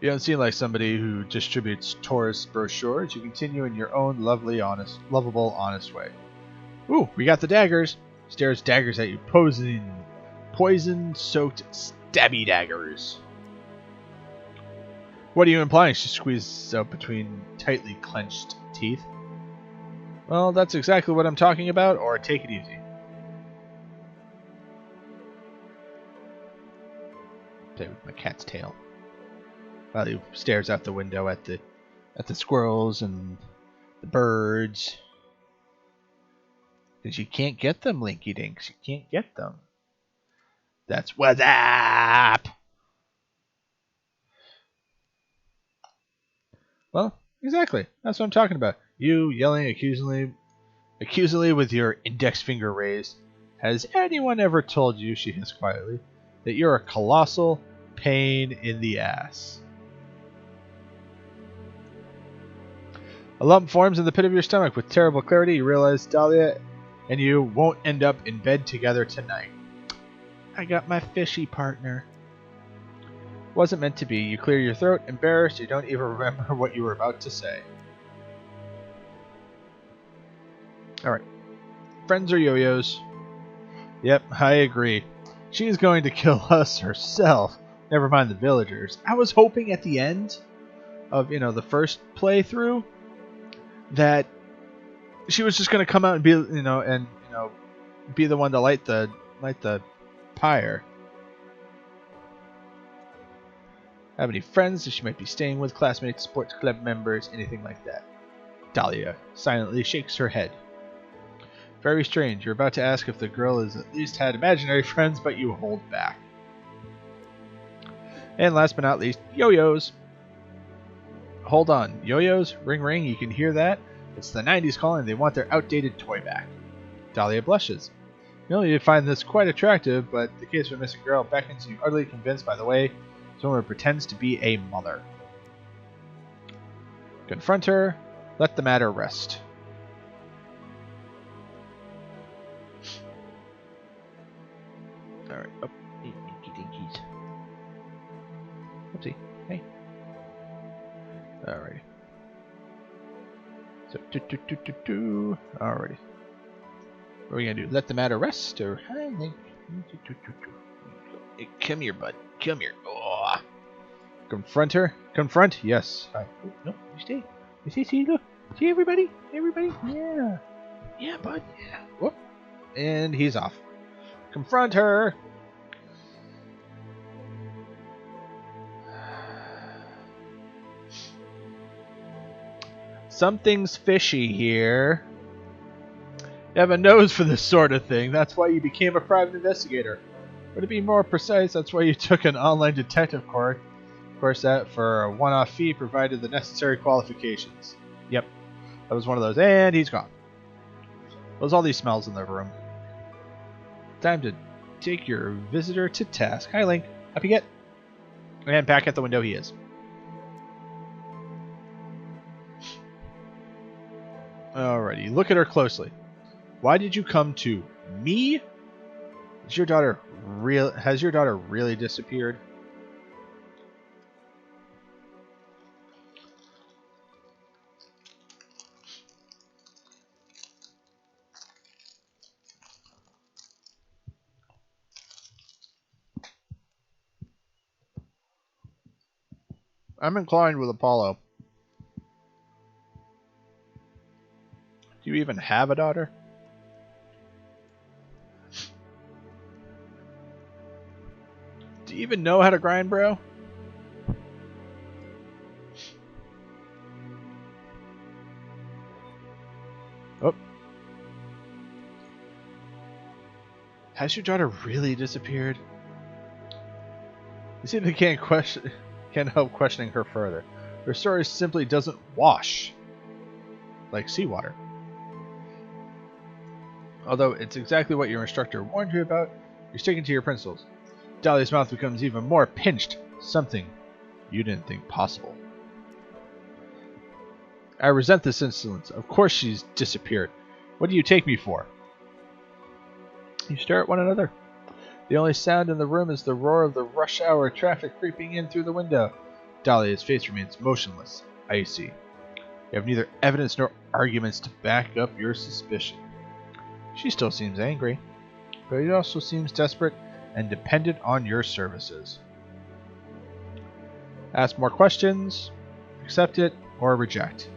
You don't seem like somebody who distributes tourist brochures. You continue in your own lovable, honest way. Ooh, we got the daggers. Stares daggers at you. Poison-soaked stabby daggers. What are you implying? She squeezes out between tightly clenched teeth. Well, that's exactly what I'm talking about, or take it easy. Play with my cat's tail. While he stares out the window at the squirrels and the birds. Because you can't get them, Linky Dinks. You can't get them. That's what's up! Well, exactly. That's what I'm talking about. You yelling accusingly with your index finger raised. Has anyone ever told you, she hissed quietly, that you're a colossal pain in the ass? A lump forms in the pit of your stomach. With terrible clarity, you realize Dahlia and you won't end up in bed together tonight. I got my fishy partner. Wasn't meant to be. You clear your throat, embarrassed. You don't even remember what you were about to say. Alright. Friends are yo-yos. Yep, I agree. She's going to kill us herself. Never mind the villagers. I was hoping at the end of, the first playthrough that she was just going to come out and be, be the one to light the pyre. Have any friends that she might be staying with, classmates, sports club members, anything like that? Dahlia silently shakes her head. Very strange. You're about to ask if the girl has at least had imaginary friends, but you hold back. And last but not least, yo-yos. Hold on. Yo-yos? Ring ring, you can hear that? It's the 90s calling. They want their outdated toy back. Dahlia blushes. You find this quite attractive, but the case of a missing girl beckons you, utterly convinced by the way someone pretends to be a mother. Confront her. Let the matter rest. Alright. Oh, dinky dinkies. Oopsie. Hey. Alrighty. So, alrighty. What are we gonna do? Let the matter rest, or hey, come here, bud. Come here. Oh. Confront her. Confront. Yes. Oh, no, you stay. You see, look. See everybody. Everybody. Yeah. Yeah, bud. Yeah. Whoop. And he's off. Confront her. Something's fishy here. You have a nose for this sort of thing. That's why you became a private investigator. Or to be more precise, that's why you took an online detective course. Of course, that for a one-off fee provided the necessary qualifications. Yep, that was one of those. And he's gone. There's all these smells in the room. Time to take your visitor to task. Hi, Link. Up you get. And back at the window he is. Alrighty, look at her closely. Why did you come to me? Has your daughter really disappeared? I'm inclined with Apollo. Do you even have a daughter? Do you even know how to grind, bro? Oh. Has your daughter really disappeared? You see, they can't help questioning her further. Her story simply doesn't wash like seawater. Although it's exactly what your instructor warned you about, you're sticking to your principles. Dahlia's mouth becomes even more pinched. Something you didn't think possible. I resent this insolence. Of course she's disappeared. What do you take me for? You stare at one another. The only sound in the room is the roar of the rush hour traffic creeping in through the window. Dahlia's face remains motionless, icy. You have neither evidence nor arguments to back up your suspicion. She still seems angry, but it also seems desperate and dependent on your services. Ask more questions, accept it, or reject.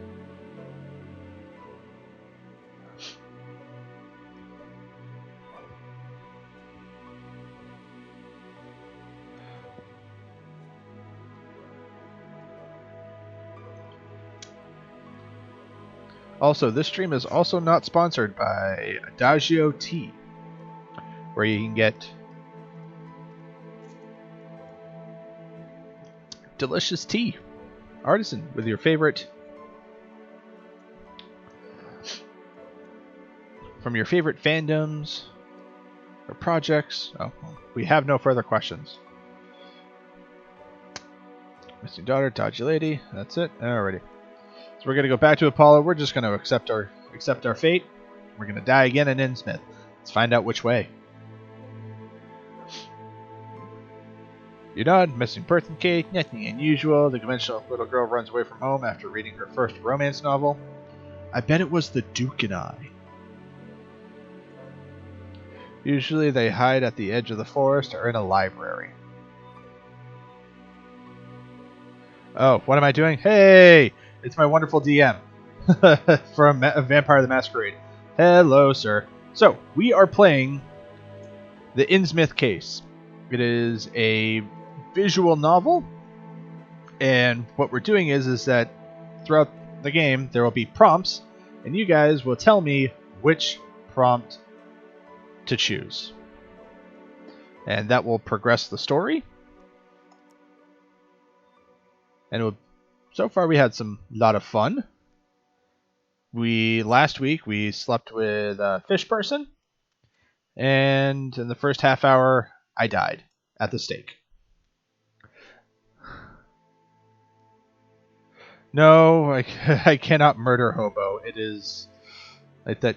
Also, this stream is also not sponsored by Adagio Tea, where you can get delicious tea, artisan, with your favorite, from your favorite fandoms or projects. Oh, we have no further questions. Missing daughter, dodgy lady. That's it. Alrighty. So we're gonna go back to Apollo. We're just gonna accept our fate. We're gonna die again in Innsmouth. Let's find out which way. You nod. Missing person case. Nothing unusual. The conventional little girl runs away from home after reading her first romance novel. I bet it was The Duke and I. Usually they hide at the edge of the forest or in a library. Oh, what am I doing? Hey! It's my wonderful DM from Vampire the Masquerade. Hello, sir. So, we are playing the Innsmouth case. It is a visual novel, and what we're doing is that throughout the game there will be prompts, and you guys will tell me which prompt to choose. And that will progress the story. And so far we had some lot of fun. Last week we slept with a fish person, and in the first half hour I died at the stake. No, I cannot murder hobo. It is like that.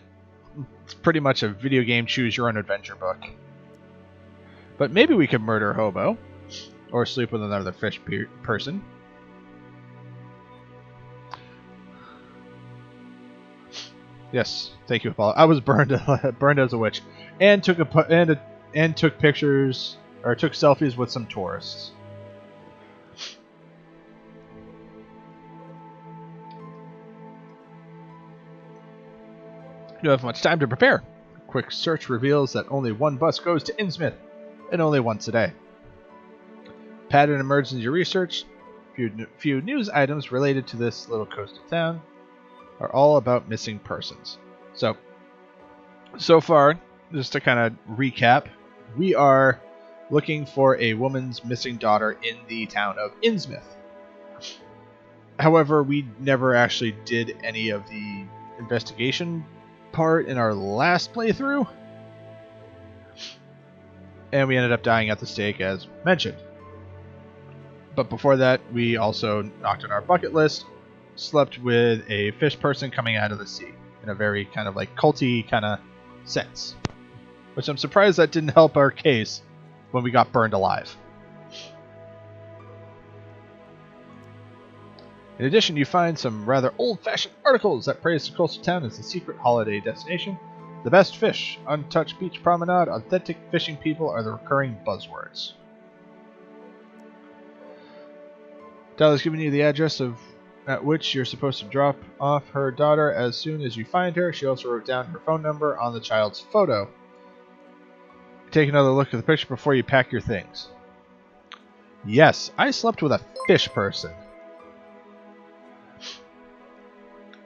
It's pretty much a video game choose your own adventure book. But maybe we could murder hobo or sleep with another fish person. Yes, thank you, Apollo. I was burned as a witch, and took took pictures or took selfies with some tourists. You don't have much time to prepare. A quick search reveals that only one bus goes to Innsmouth, and only once a day. Pattern emerges in your research. Few news items related to this little coastal town are all about missing persons. So far, just to kind of recap, we are looking for a woman's missing daughter in the town of Innsmouth. However, we never actually did any of the investigation part in our last playthrough, and we ended up dying at the stake as mentioned. But before that, we also knocked on our bucket list, slept with a fish person coming out of the sea in a very kind of like culty kind of sense, which I'm surprised that didn't help our case when we got burned alive. In addition, you find some rather old-fashioned articles that praise the coastal town as a secret holiday destination. The best fish, untouched beach promenade, authentic fishing people are the recurring buzzwords. Dolly's giving you the address at which you're supposed to drop off her daughter as soon as you find her. She also wrote down her phone number on the child's photo. Take another look at the picture before you pack your things. Yes, I slept with a fish person.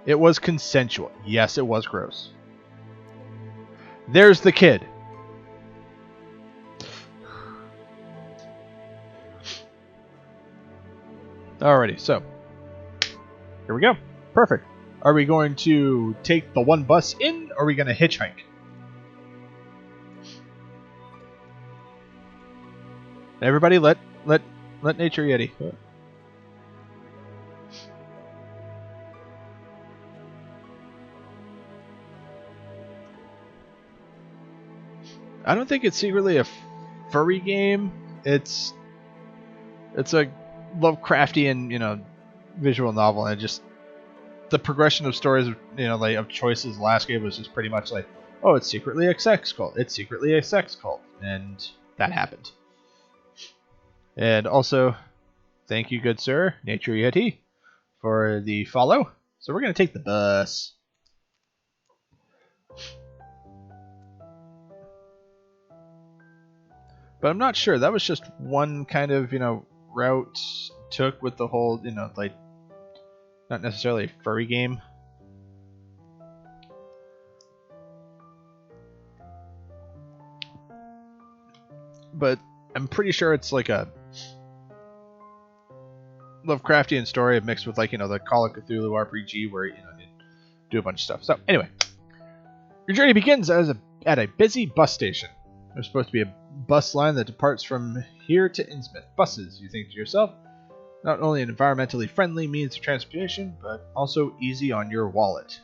It was consensual. Yes, it was gross. There's the kid. Alrighty, so here we go. Perfect. Are we going to take the one bus in, or are we going to hitchhike? Everybody, let nature yeti. I don't think it's secretly a furry game. It's a Lovecraftian, visual novel, and just the progression of stories, like of choices last game was just pretty much like, oh, it's secretly a sex cult. It's secretly a sex cult, and that happened. And also, thank you, good sir, Nature Yeti, for the follow. So we're gonna take the bus. But I'm not sure. That was just one kind of, route took with the whole, like, not necessarily a furry game. But I'm pretty sure it's like a Lovecraftian story mixed with, like, the Call of Cthulhu RPG where, you do a bunch of stuff. So, anyway. Your journey begins at a busy bus station. There's supposed to be a bus line that departs from here to Innsmouth. Buses, you think to yourself, not only an environmentally friendly means of transportation, but also easy on your wallet.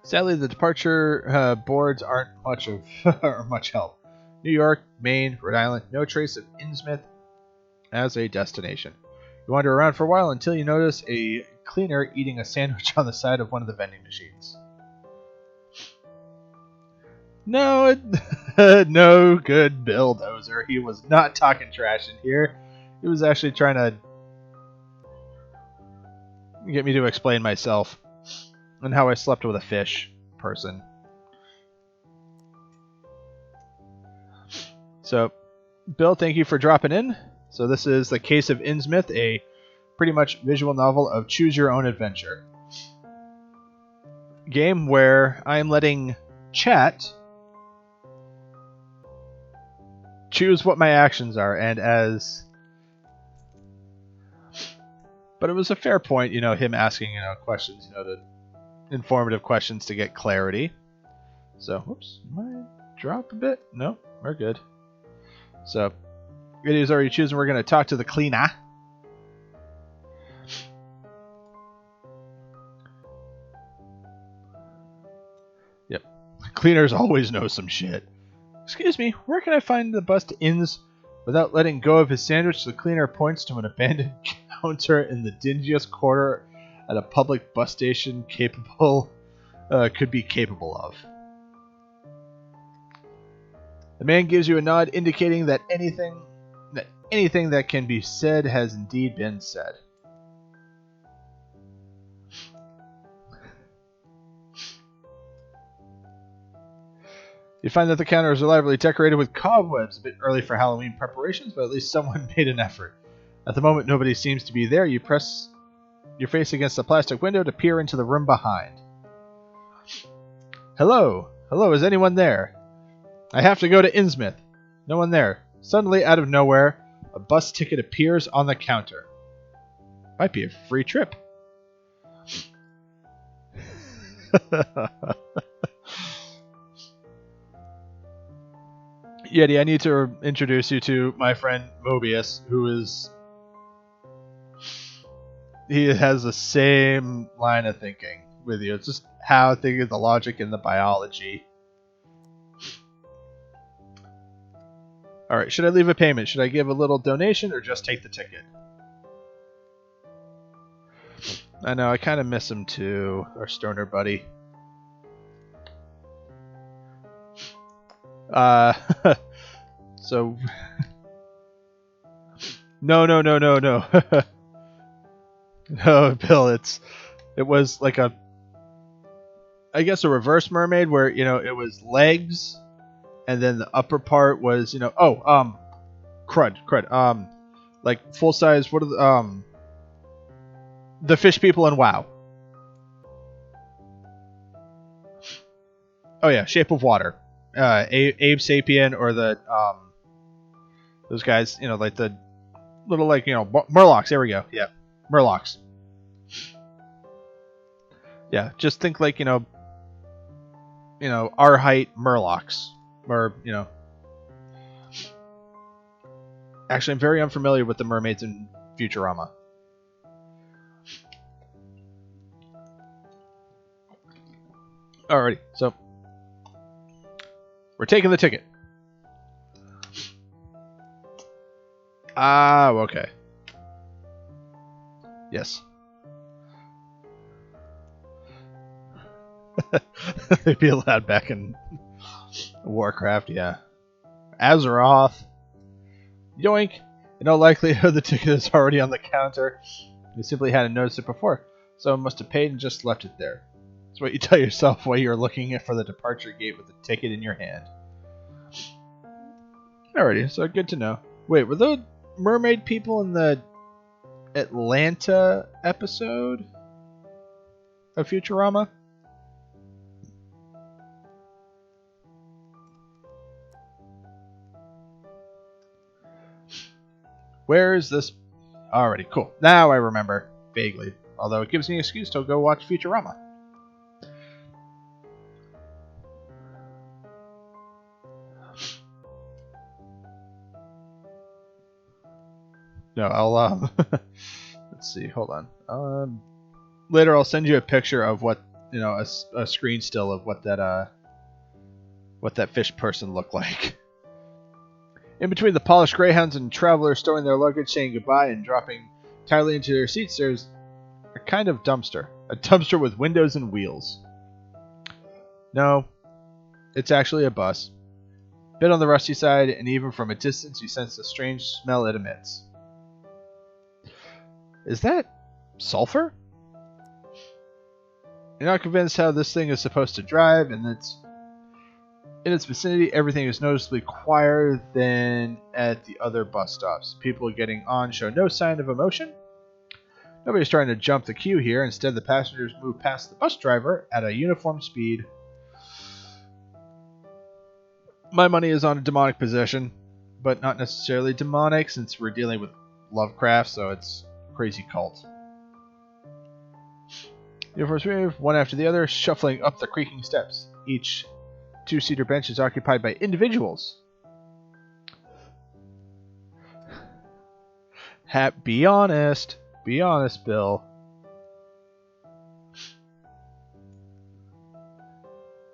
Sadly, the departure boards aren't much help. New York, Maine, Rhode Island, no trace of Innsmouth as a destination. You wander around for a while until you notice a cleaner eating a sandwich on the side of one of the vending machines. No, No good bulldozer. He was not talking trash in here. He was actually trying to get me to explain myself and how I slept with a fish person. So, Bill, thank you for dropping in. So this is The Case of Innsmouth, a pretty much visual novel of choose your own adventure. Game where I'm letting chat choose what my actions are, and but it was a fair point, him asking, questions, to informative questions to get clarity. So, whoops, might drop a bit. No, we're good. So, it is already chosen. We're going to talk to the cleaner. Yep, cleaners always know some shit. Excuse me, where can I find the bus to Inns? Without letting go of his sandwich, the cleaner points to an abandoned counter in the dingiest quarter at a public bus station could be capable of. The man gives you a nod, indicating that anything that can be said has indeed been said. You find that the counter is elaborately decorated with cobwebs. A bit early for Halloween preparations, but at least someone made an effort. At the moment, nobody seems to be there. You press your face against the plastic window to peer into the room behind. Hello? Hello, is anyone there? I have to go to Innsmouth. No one there. Suddenly, out of nowhere, a bus ticket appears on the counter. Might be a free trip. Yeti, I need to introduce you to my friend Mobius, he has the same line of thinking with you. It's just how thinking the logic and the biology. Alright, should I leave a payment? Should I give a little donation or just take the ticket? I know, I kind of miss him too, our stoner buddy. So... No. No, Bill, it was like a reverse mermaid where, it was legs, and then the upper part was, crud. Like full size, what are the fish people in WoW? Oh yeah, Shape of Water. Abe Sapien, or the those guys, like the little, like, Murlocs. There we go. Yeah, Murlocs. Yeah, just think like our height Murlocs, or Actually, I'm very unfamiliar with the mermaids in Futurama. Alrighty, so we're taking the ticket. Ah, okay. Yes. They'd be allowed back in Warcraft, yeah. Azeroth. Yoink! In all likelihood, the ticket is already on the counter. You simply hadn't noticed it before. Someone must have paid and just left it there. That's what you tell yourself while you're looking for the departure gate with the ticket in your hand. Alrighty, so good to know. Wait, were the mermaid people in the Atlanta episode of Futurama? Where is this? Alrighty, cool. Now I remember, vaguely. Although it gives me an excuse to go watch Futurama. No, I'll, let's see, hold on. Later I'll send you a picture of what, a screen still of what that fish person looked like. In between the polished greyhounds and travelers stowing their luggage, saying goodbye, and dropping entirely into their seats, there's a kind of dumpster. A dumpster with windows and wheels. No, it's actually a bus. bit on the rusty side, and even from a distance you sense the strange smell it emits. Is that sulfur? You're not convinced how this thing is supposed to drive, and in its vicinity, everything is noticeably quieter than at the other bus stops. People getting on show no sign of emotion. Nobody's trying to jump the queue here. Instead, the passengers move past the bus driver at a uniform speed. My money is on a demonic possession, but not necessarily demonic since we're dealing with Lovecraft, so it's a crazy cult. Uniforms move, one after the other, shuffling up the creaking steps. Each two-seater bench is occupied by individuals. Be honest. Be honest, Bill.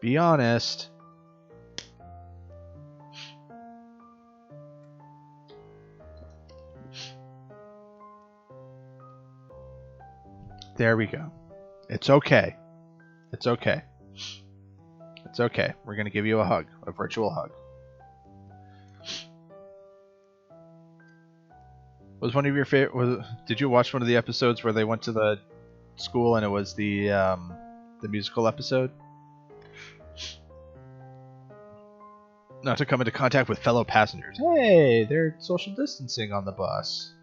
Be honest. There we go. It's okay. It's okay. It's okay. We're going to give you a hug. A virtual hug. Was one of your favorite? Did you watch one of the episodes where they went to the school and it was the musical episode? Not to come into contact with fellow passengers. Hey, they're social distancing on the bus.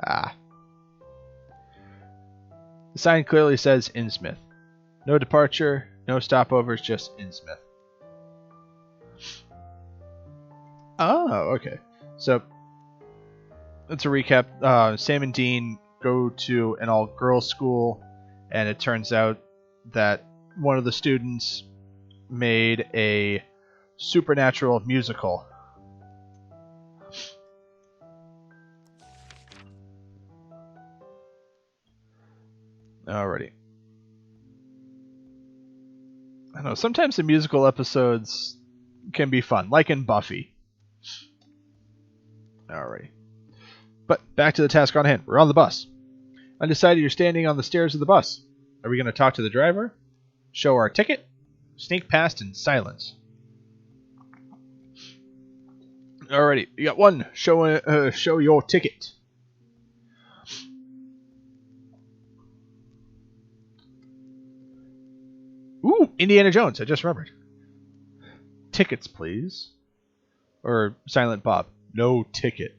Ah. The sign clearly says Innsmouth. No departure, no stopovers, just Innsmouth. Oh, okay. So, that's a recap. Sam and Dean go to an all-girls school, and it turns out that one of the students made a supernatural musical. Alrighty. I know, sometimes the musical episodes can be fun, like in Buffy. Alrighty. But back to the task on hand. We're on the bus. Undecided, you're standing on the stairs of the bus. Are we going to talk to the driver? Show our ticket? Sneak past in silence. Alrighty, you got one. Show your ticket. Ooh, Indiana Jones. I just remembered. Tickets, please. Or Silent Bob. No ticket.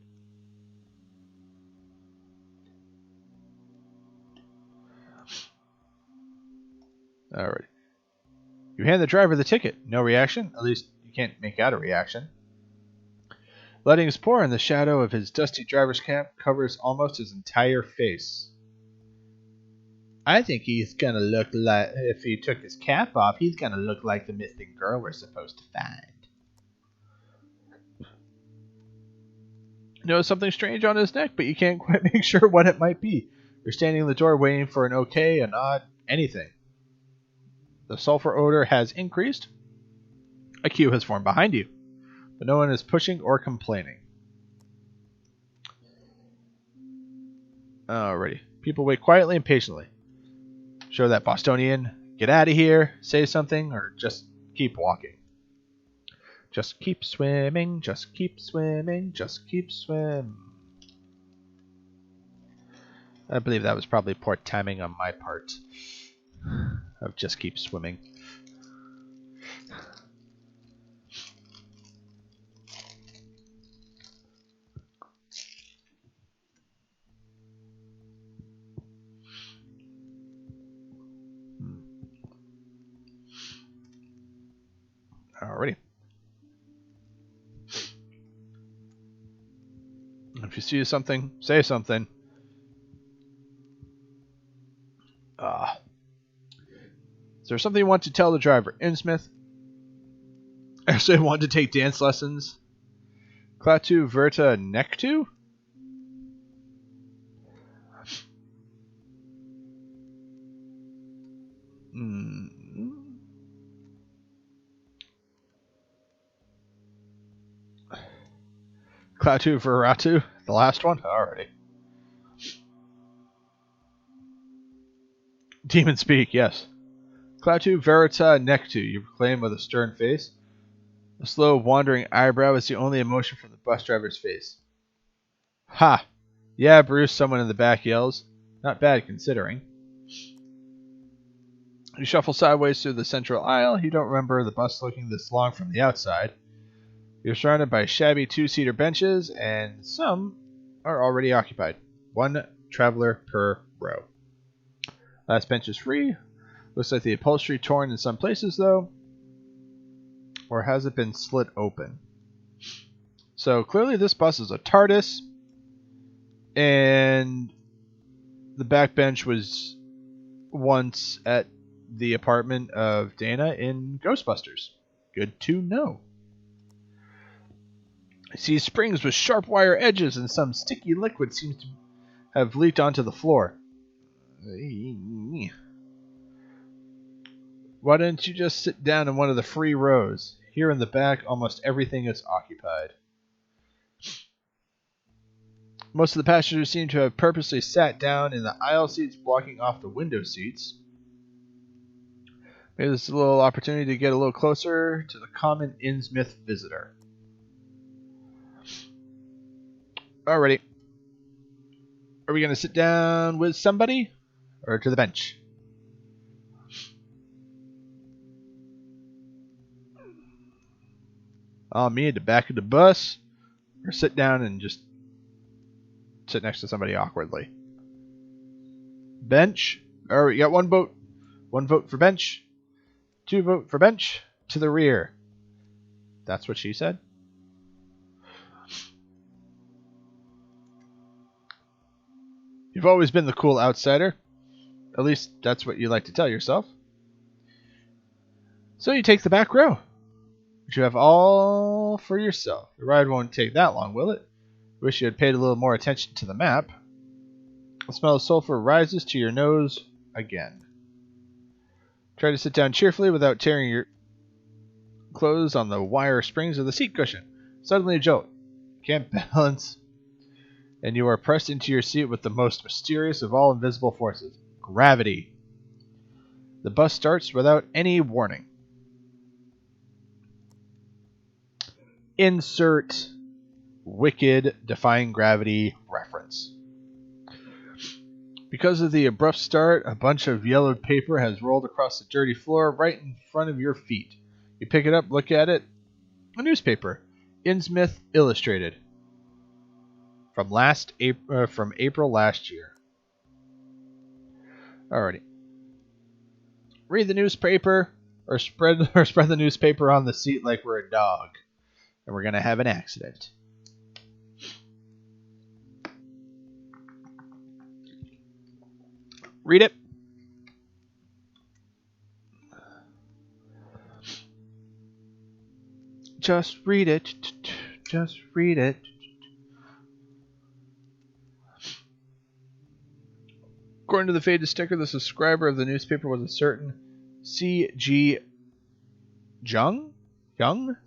Alright. You hand the driver the ticket. No reaction. At least you can't make out a reaction. Lighting is poor, and the shadow of his dusty driver's cap covers almost his entire face. I think he's gonna look like, if he took his cap off, he's gonna look like the missing girl we're supposed to find. Notice something strange on his neck, but you can't quite make sure what it might be. You're standing in the door waiting for an okay, a nod, anything. The sulfur odor has increased. A queue has formed behind you, but no one is pushing or complaining. Alrighty. People wait quietly and patiently. Show that Bostonian, get out of here, say something, or just keep walking. Just keep swimming, just keep swimming, just keep swimming. I believe that was probably poor timing on my part. Of just keep swimming. Alrighty. If you see something, say something. Is there something you want to tell the driver? Innsmouth? Actually, I want to take dance lessons. Clatu Verta Nectu? Clatu Veratu? The last one? Alrighty. Demon speak, yes. Clautu verita nectu, you proclaim with a stern face. A slow, wandering eyebrow is the only emotion from the bus driver's face. Ha! Yeah, Bruce, someone in the back yells. Not bad, considering. You shuffle sideways through the central aisle. You don't remember the bus looking this long from the outside. You're surrounded by shabby two-seater benches, and some are already occupied. One traveler per row. Last bench is free. Looks like the upholstery torn in some places, though. Or has it been slit open? So clearly this bus is a TARDIS, and the back bench was once at the apartment of Dana in Ghostbusters. Good to know. I see springs with sharp wire edges, and some sticky liquid seems to have leaked onto the floor. Why don't you just sit down in one of the free rows? Here in the back, almost everything is occupied. Most of the passengers seem to have purposely sat down in the aisle seats blocking off the window seats. Maybe this is a little opportunity to get a little closer to the common Innsmouth visitor. Alrighty. Are we going to sit down with somebody? Or to the bench? Me at the back of the bus? Or sit down and just sit next to somebody awkwardly? Bench? Alright, we got one vote. One vote for bench. Two vote for bench. To the rear. That's what she said. You've always been the cool outsider. At least that's what you like to tell yourself. So you take the back row. Which you have all for yourself. The ride won't take that long, will it? Wish you had paid a little more attention to the map. The smell of sulfur rises to your nose again. Try to sit down cheerfully without tearing your clothes on the wire springs of the seat cushion. Suddenly a jolt. Can't balance. And you are pressed into your seat with the most mysterious of all invisible forces. Gravity. The bus starts without any warning. Insert Wicked Defying Gravity reference. Because of the abrupt start, a bunch of yellowed paper has rolled across the dirty floor right in front of your feet. You pick it up, look at it. A newspaper. Innsmouth Illustrated. From April last year. Alrighty. Read the newspaper or spread the newspaper on the seat like we're a dog. And we're gonna have an accident. Read it. Just read it. Just read it. According to the faded sticker, the subscriber of the newspaper was a certain C.G. Young? The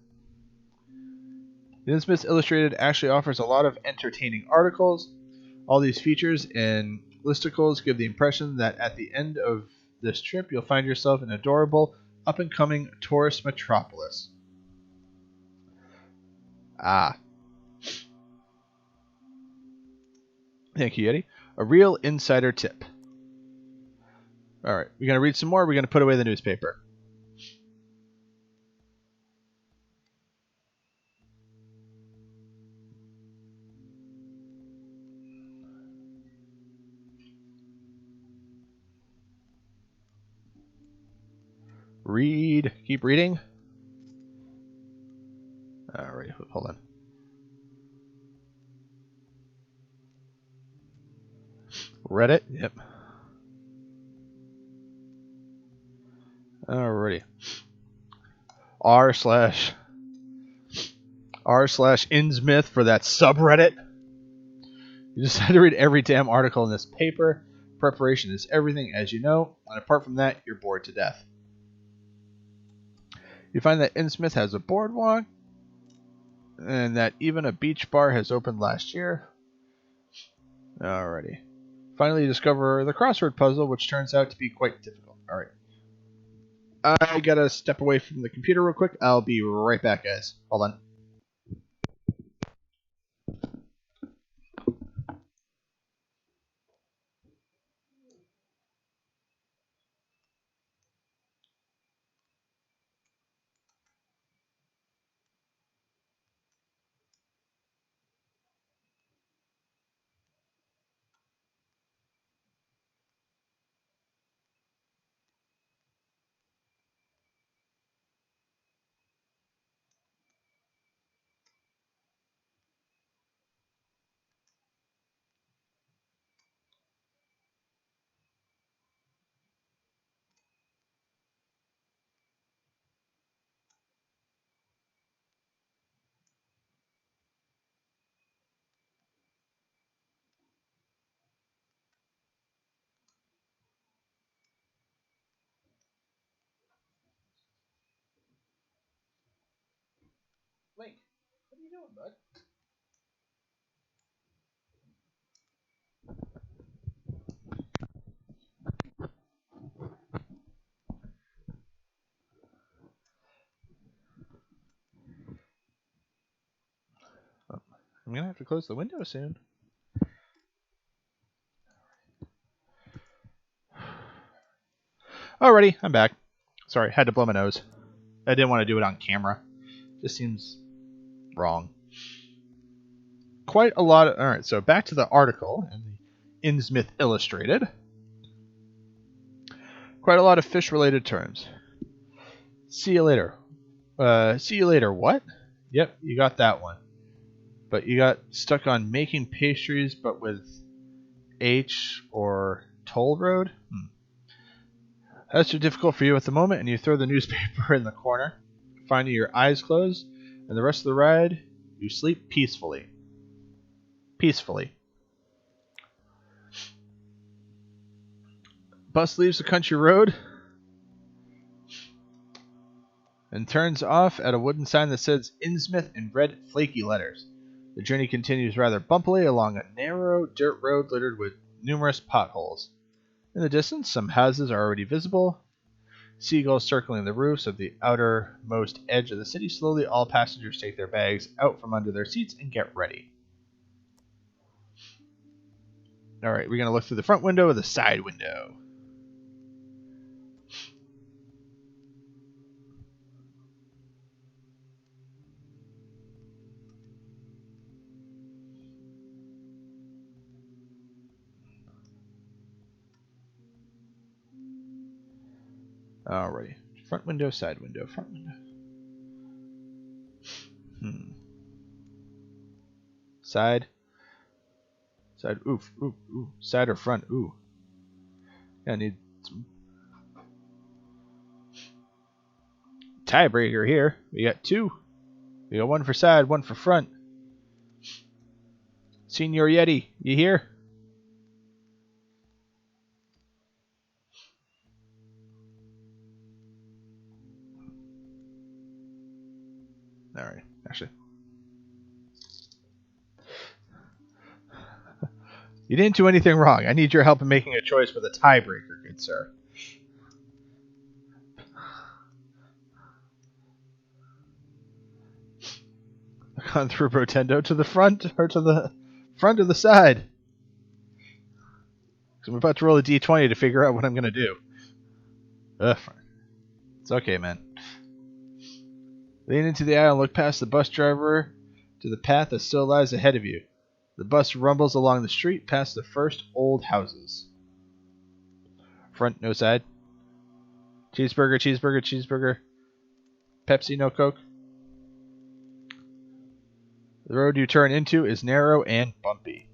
Innsmouth Illustrated actually offers a lot of entertaining articles. All these features and listicles give the impression that at the end of this trip, you'll find yourself in an adorable, up-and-coming tourist metropolis. Ah. Thank you, Yeti. A real insider tip. Alright, we're going to read some more, or we're going to put away the newspaper. Read. Keep reading. Alright, hold on. Reddit? Yep. Alrighty. r/Innsmouth for that subreddit. You just had to read every damn article in this paper. Preparation is everything, as you know, and apart from that, you're bored to death. You find that Innsmouth has a boardwalk, and that even a beach bar has opened last year. Alrighty. Finally, you discover the Crossword Puzzle, which turns out to be quite difficult. Alright. I gotta step away from the computer real quick. I'll be right back, guys. Hold on. Link, what are you doing, bud? Oh, I'm gonna have to close the window soon. Alrighty, I'm back. Sorry, had to blow my nose. I didn't want to do it on camera. Just seems wrong. Quite a lot of... Alright, so back to the article in the Innsmouth Illustrated. Quite a lot of fish-related terms. See you later. See you later what? Yep, you got that one. But you got stuck on making pastries, but with H or toll road? That's too difficult for you at the moment, and you throw the newspaper in the corner, finding your eyes closed, and the rest of the ride, you sleep peacefully. Peacefully. Bus leaves the country road and turns off at a wooden sign that says Innsmouth in red flaky letters. The journey continues rather bumpily along a narrow dirt road littered with numerous potholes. In the distance, some houses are already visible. Seagulls circling the roofs of the outermost edge of the city. Slowly, all passengers take their bags out from under their seats and get ready. Alright, we're going to look through the front window or the side window. Alrighty. Front window, side window, front window. Side. Side. Oof, oof, ooh. Side or front? Ooh. Yeah, I need some tiebreaker here. We got two. We got one for side, one for front. Senior Yeti, you here? Alright, actually. You didn't do anything wrong. I need your help in making a choice with a tiebreaker, good sir. Gone through Rotendo to the front or to the front or the side? Because I'm about to roll a d20 to figure out what I'm going to do. Ugh. It's okay, man. Lean into the aisle and look past the bus driver to the path that still lies ahead of you. The bus rumbles along the street past the first old houses. Front, no side. Cheeseburger, cheeseburger, cheeseburger. Pepsi, no Coke. The road you turn into is narrow and bumpy.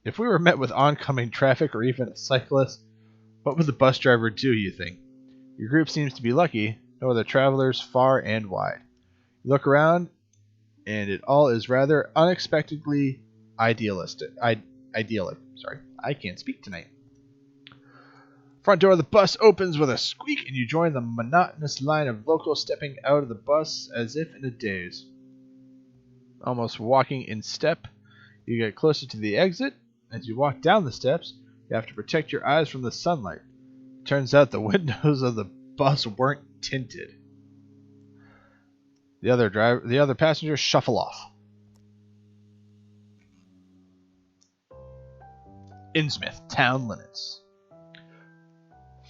If we were met with oncoming traffic or even a cyclist, what would the bus driver do, you think? Your group seems to be lucky. No other travelers far and wide. You look around, and it all is rather unexpectedly idyllic. Sorry, I can't speak tonight. Front door of the bus opens with a squeak, and you join the monotonous line of locals stepping out of the bus as if in a daze. Almost walking in step, you get closer to the exit. As you walk down the steps, you have to protect your eyes from the sunlight. Turns out the windows of the bus weren't tinted. The other passengers shuffle off. Innsmouth, town limits.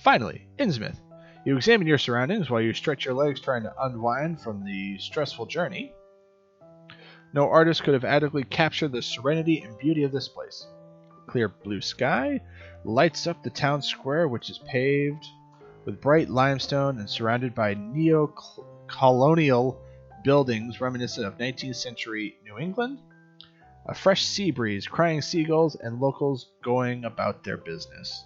Finally, Innsmouth. You examine your surroundings while you stretch your legs trying to unwind from the stressful journey. No artist could have adequately captured the serenity and beauty of this place. Clear blue sky lights up the town square, which is paved with bright limestone and surrounded by neo-colonial buildings reminiscent of 19th century New England. A fresh sea breeze, crying seagulls, and locals going about their business.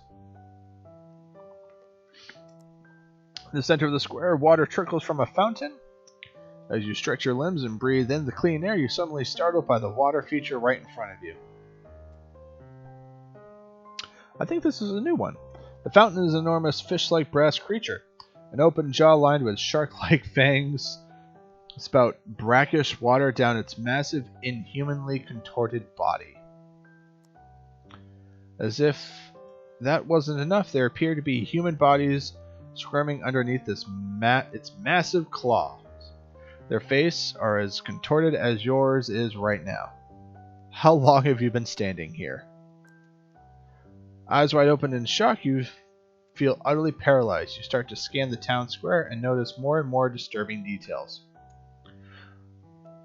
In the center of the square, water trickles from a fountain. As you stretch your limbs and breathe in the clean air, you're suddenly startled by the water feature right in front of you. I think this is a new one. The fountain is an enormous fish-like brass creature. An open jaw lined with shark-like fangs spout brackish water down its massive, inhumanly contorted body. As if that wasn't enough, there appear to be human bodies squirming underneath its massive claws. Their faces are as contorted as yours is right now. How long have you been standing here? Eyes wide open in shock, you feel utterly paralyzed. You start to scan the town square and notice more and more disturbing details.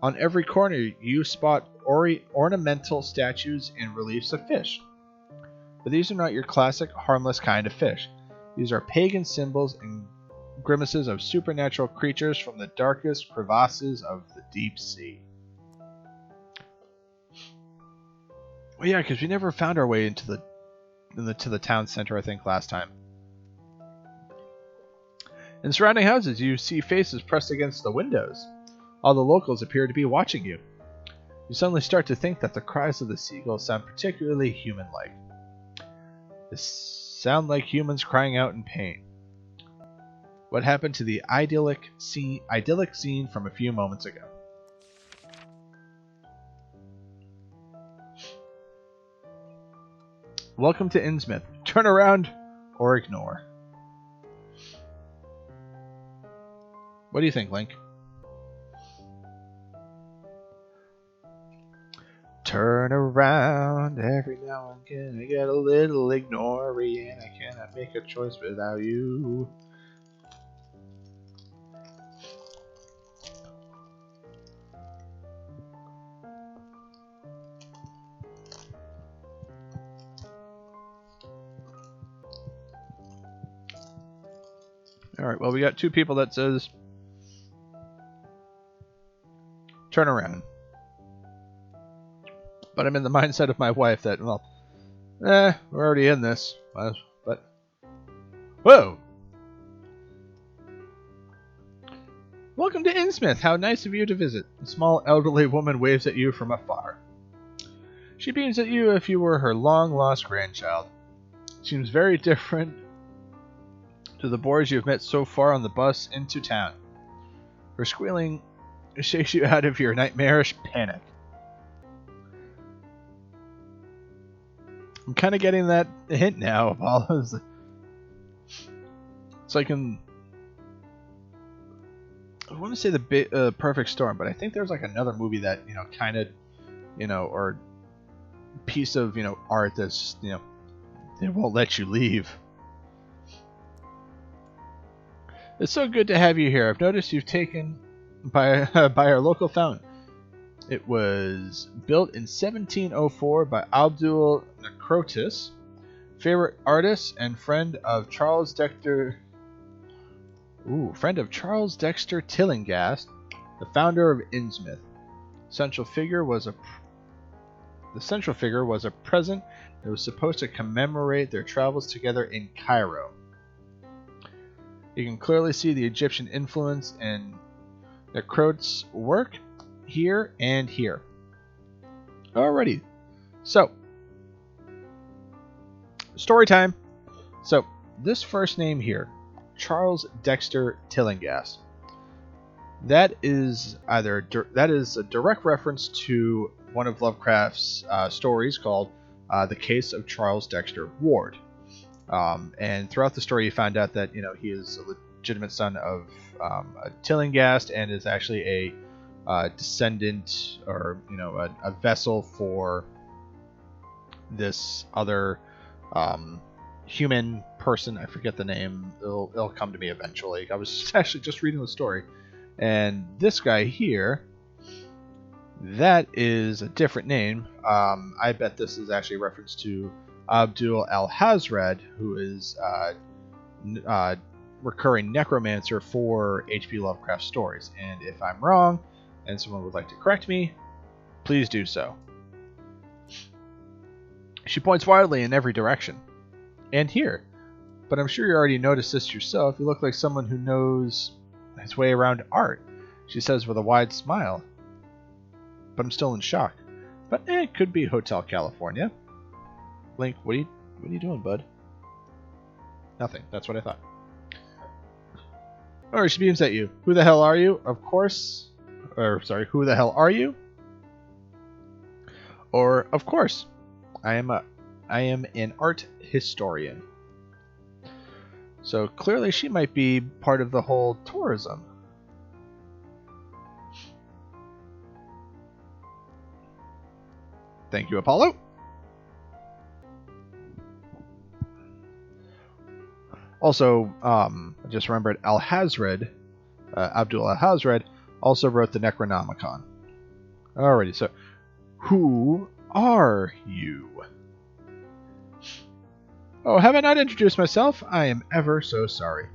On every corner, you spot ornamental statues and reliefs of fish. But these are not your classic, harmless kind of fish. These are pagan symbols and grimaces of supernatural creatures from the darkest crevasses of the deep sea. Well, yeah, because we never found our way to the town center, I think, last time. In surrounding houses, you see faces pressed against the windows. All the locals appear to be watching you. You suddenly start to think that the cries of the seagulls sound particularly human-like. They sound like humans crying out in pain. What happened to the idyllic scene from a few moments ago? Welcome to Innsmouth. Turn around or ignore. What do you think, Link? Turn around every now and again. I get a little ignory and I cannot make a choice without you. Alright, well, we got two people that says turn around. But I'm in the mindset of my wife that, well, we're already in this. But, whoa! Welcome to Innsmouth. How nice of you to visit. A small elderly woman waves at you from afar. She beams at you if you were her long-lost grandchild. Seems very different to the boys you've met so far on the bus into town. Her squealing shakes you out of your nightmarish panic. I'm kind of getting that hint now of all of the... It's like in... I want to say the Perfect Storm, but I think there's like another movie that, kind of, or piece of, art that's, it won't let you leave. It's so good to have you here. I've noticed you've taken by our local fountain. It was built in 1704 by Abdul Necrotis, favorite artist and friend of Charles Dexter. Friend of Charles Dexter Tillinghast, the founder of Innsmouth. The central figure was a present that was supposed to commemorate their travels together in Cairo. You can clearly see the Egyptian influence in Necrotis' work here and here. Alrighty. So, story time. So, this first name here, Charles Dexter Tillinghast. That is a direct reference to one of Lovecraft's stories called The Case of Charles Dexter Ward. And throughout the story, you find out that he is a legitimate son of a Tillinghast and is actually a descendant or a vessel for this other human person. I forget the name. It'll come to me eventually. I was actually just reading the story, and this guy here, that is a different name. I bet this is actually a reference to Abdul Al-Hazred, who is recurring necromancer for H.P. Lovecraft stories. And if I'm wrong, and someone would like to correct me, please do so. She points wildly in every direction. And here. But I'm sure you already noticed this yourself. You look like someone who knows his way around art, she says with a wide smile. But I'm still in shock. But it could be Hotel California. Link, what are you doing, bud? Nothing. That's what I thought. Or she beams at you. Who the hell are you? Of course. Or, sorry, who the hell are you? Or, of course. I am an art historian. So clearly she might be part of the whole tourism. Thank you, Apollo. Also, I just remembered Al-Hazred, Abdul Al-Hazred, also wrote the Necronomicon. Alrighty, so who are you? Oh, have I not introduced myself? I am ever so sorry.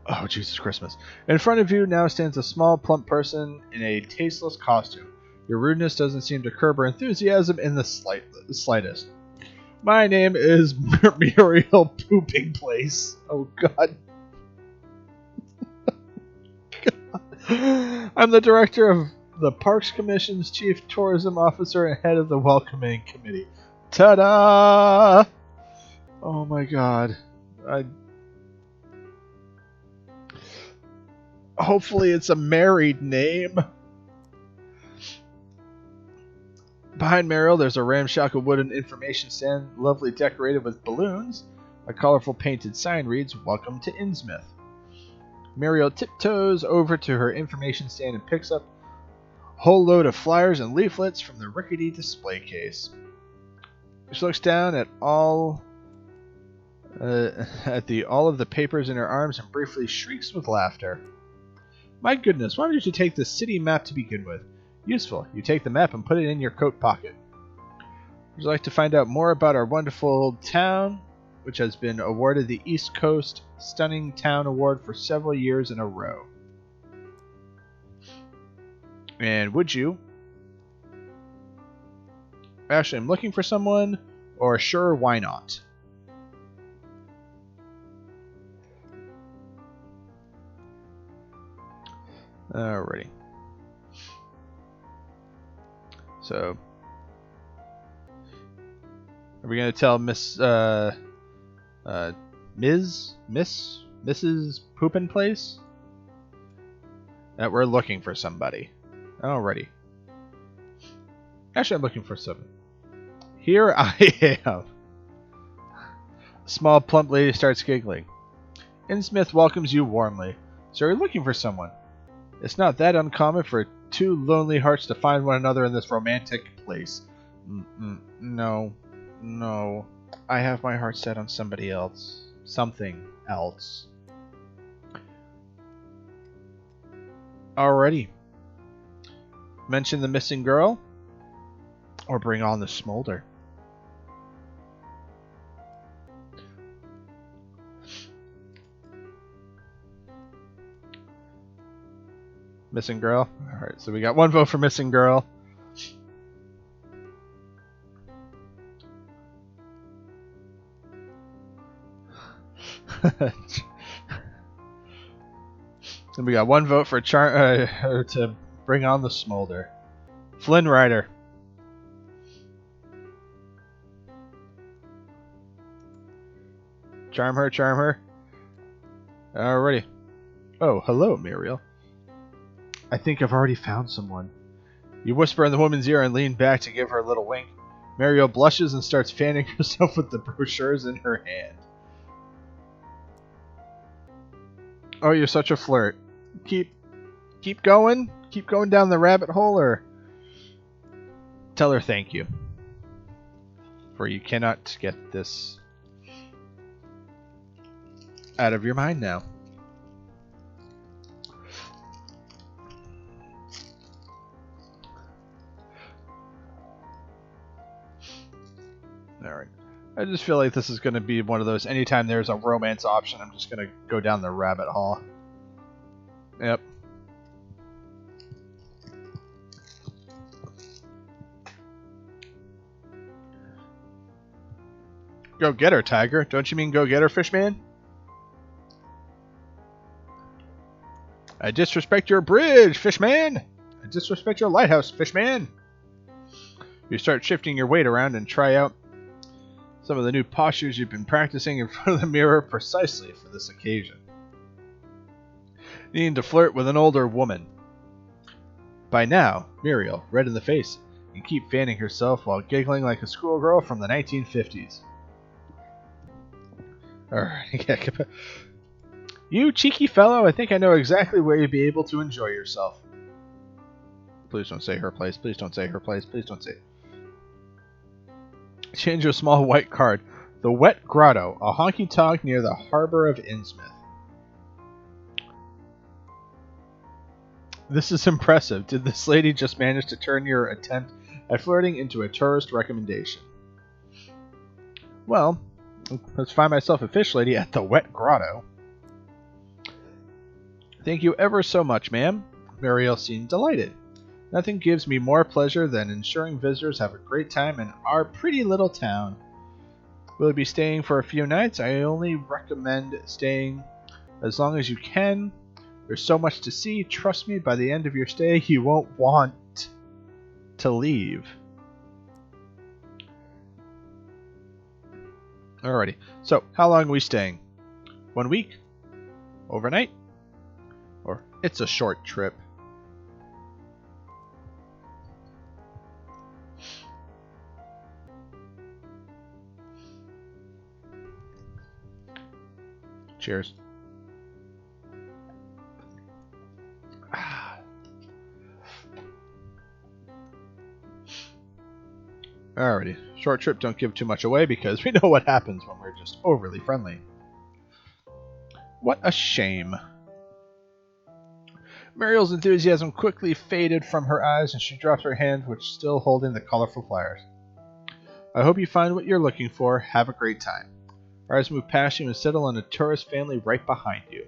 Oh, Jesus Christmas. In front of you now stands a small, plump person in a tasteless costume. Your rudeness doesn't seem to curb her enthusiasm in the slightest. My name is Muriel Pooping Place. Oh, God. I'm the director of the Parks Commission's chief tourism officer and head of the welcoming committee. Ta-da! Oh, my God. Hopefully it's a married name. Behind Muriel, there's a ramshackle wooden information stand, lovely decorated with balloons. A colorful painted sign reads, "Welcome to Innsmouth." Muriel tiptoes over to her information stand and picks up a whole load of flyers and leaflets from the rickety display case. She looks down at all of the papers in her arms and briefly shrieks with laughter. My goodness, why did you take the city map to begin with? Useful. You take the map and put it in your coat pocket. Would you like to find out more about our wonderful town, which has been awarded the East Coast Stunning Town Award for several years in a row? And would you? Actually, I'm looking for someone, or sure, why not? Alrighty. So, are we going to tell Mrs. Poopin' Place that we're looking for somebody? Alrighty. Actually, I'm looking for someone. Here I am. A small, plump lady starts giggling. Innsmouth welcomes you warmly. So you're looking for someone. It's not that uncommon for two lonely hearts to find one another in this romantic place. No. I have my heart set on somebody else. Something else. Alrighty. Mention the missing girl? Or bring on the smolder? Missing girl? Alright, so we got one vote for missing girl. And we got one vote for to bring on the smolder. Flynn Rider. Charm her. Alrighty. Oh, hello, Muriel. I think I've already found someone. You whisper in the woman's ear and lean back to give her a little wink. Mariel blushes and starts fanning herself with the brochures in her hand. Oh, you're such a flirt. Keep going? Keep going down the rabbit hole, or tell her thank you. For you cannot get this out of your mind now. Alright. I just feel like this is going to be one of those, anytime there's a romance option, I'm just going to go down the rabbit hole. Yep. Go get her, Tiger. Don't you mean go get her, Fishman? I disrespect your bridge, Fishman! I disrespect your lighthouse, Fishman! You start shifting your weight around and try out some of the new postures you've been practicing in front of the mirror precisely for this occasion. Needing to flirt with an older woman. By now, Muriel, red in the face, can keep fanning herself while giggling like a schoolgirl from the 1950s. Alright, you cheeky fellow, I think I know exactly where you'd be able to enjoy yourself. Please don't say her place, please don't say her place, please don't say... Change your small white card. The Wet Grotto, a honky-tonk near the harbor of Innsmouth. This is impressive. Did this lady just manage to turn your attempt at flirting into a tourist recommendation? Well, let's find myself a fish lady at the Wet Grotto. Thank you ever so much, ma'am. Muriel seemed delighted. Nothing gives me more pleasure than ensuring visitors have a great time in our pretty little town. Will you be staying for a few nights? I only recommend staying as long as you can. There's so much to see. Trust me, by the end of your stay, you won't want to leave. Alrighty. So, how long are we staying? 1 week? Overnight? Or it's a short trip? Cheers. Alrighty. Short trip, don't give too much away because we know what happens when we're just overly friendly. What a shame. Muriel's enthusiasm quickly faded from her eyes and she dropped her hand, which still holding the colorful flowers. I hope you find what you're looking for. Have a great time. Our eyes move past you and settle on a tourist family right behind you.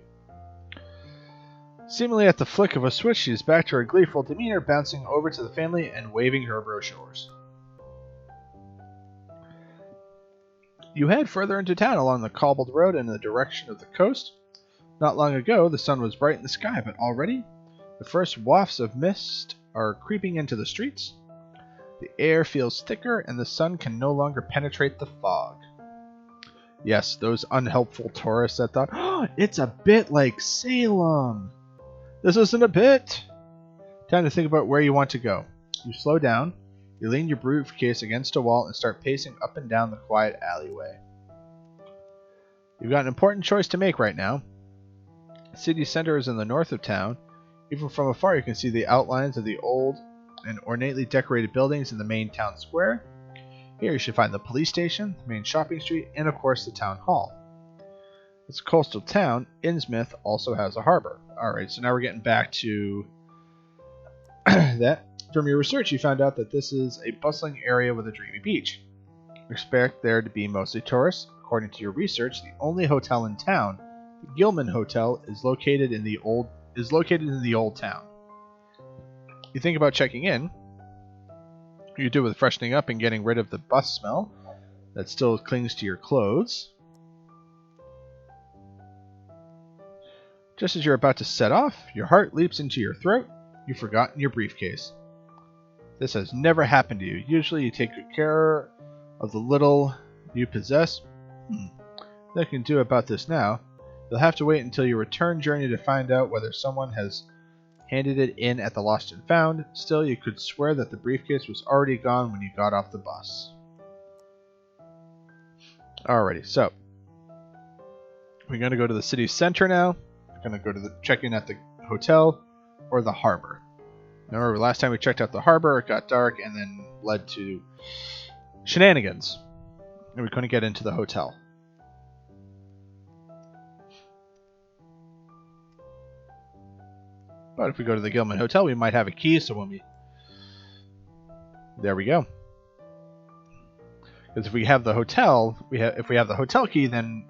Seemingly at the flick of a switch, she is back to her gleeful demeanor, bouncing over to the family and waving her brochures. You head further into town along the cobbled road in the direction of the coast. Not long ago, the sun was bright in the sky, but already the first wafts of mist are creeping into the streets. The air feels thicker and the sun can no longer penetrate the fog. Yes, those unhelpful tourists that thought, oh, it's a bit like Salem. This isn't a bit. Time to think about where you want to go. You slow down, you lean your briefcase against a wall and start pacing up and down the quiet alleyway. You've got an important choice to make right now. The city center is in the north of town. Even from afar you can see the outlines of the old and ornately decorated buildings in the main town square. Here you should find the police station, the main shopping street, and of course the town hall. It's a coastal town. Innsmouth also has a harbor. Alright, so now we're getting back to that. From your research, you found out that this is a bustling area with a dreamy beach. You expect there to be mostly tourists. According to your research, the only hotel in town, the Gilman Hotel, is located in the old town. You think about checking in. You do with freshening up and getting rid of the bus smell that still clings to your clothes. Just as you're about to set off, your heart leaps into your throat. You've forgotten your briefcase. This has never happened to you. Usually you take good care of the little you possess. Nothing I can do about this now. You'll have to wait until your return journey to find out whether someone has handed it in at the Lost and Found. Still, you could swear that the briefcase was already gone when you got off the bus. Alrighty, so we're going to go to the city center now. We're going to go to the check-in at the hotel or the harbor. Remember, last time we checked out the harbor, it got dark and then led to shenanigans, and we couldn't get into the hotel. But if we go to the Gilman Hotel, we might have a key, so when we... There we go. Because if we have the hotel, if we have the hotel key, then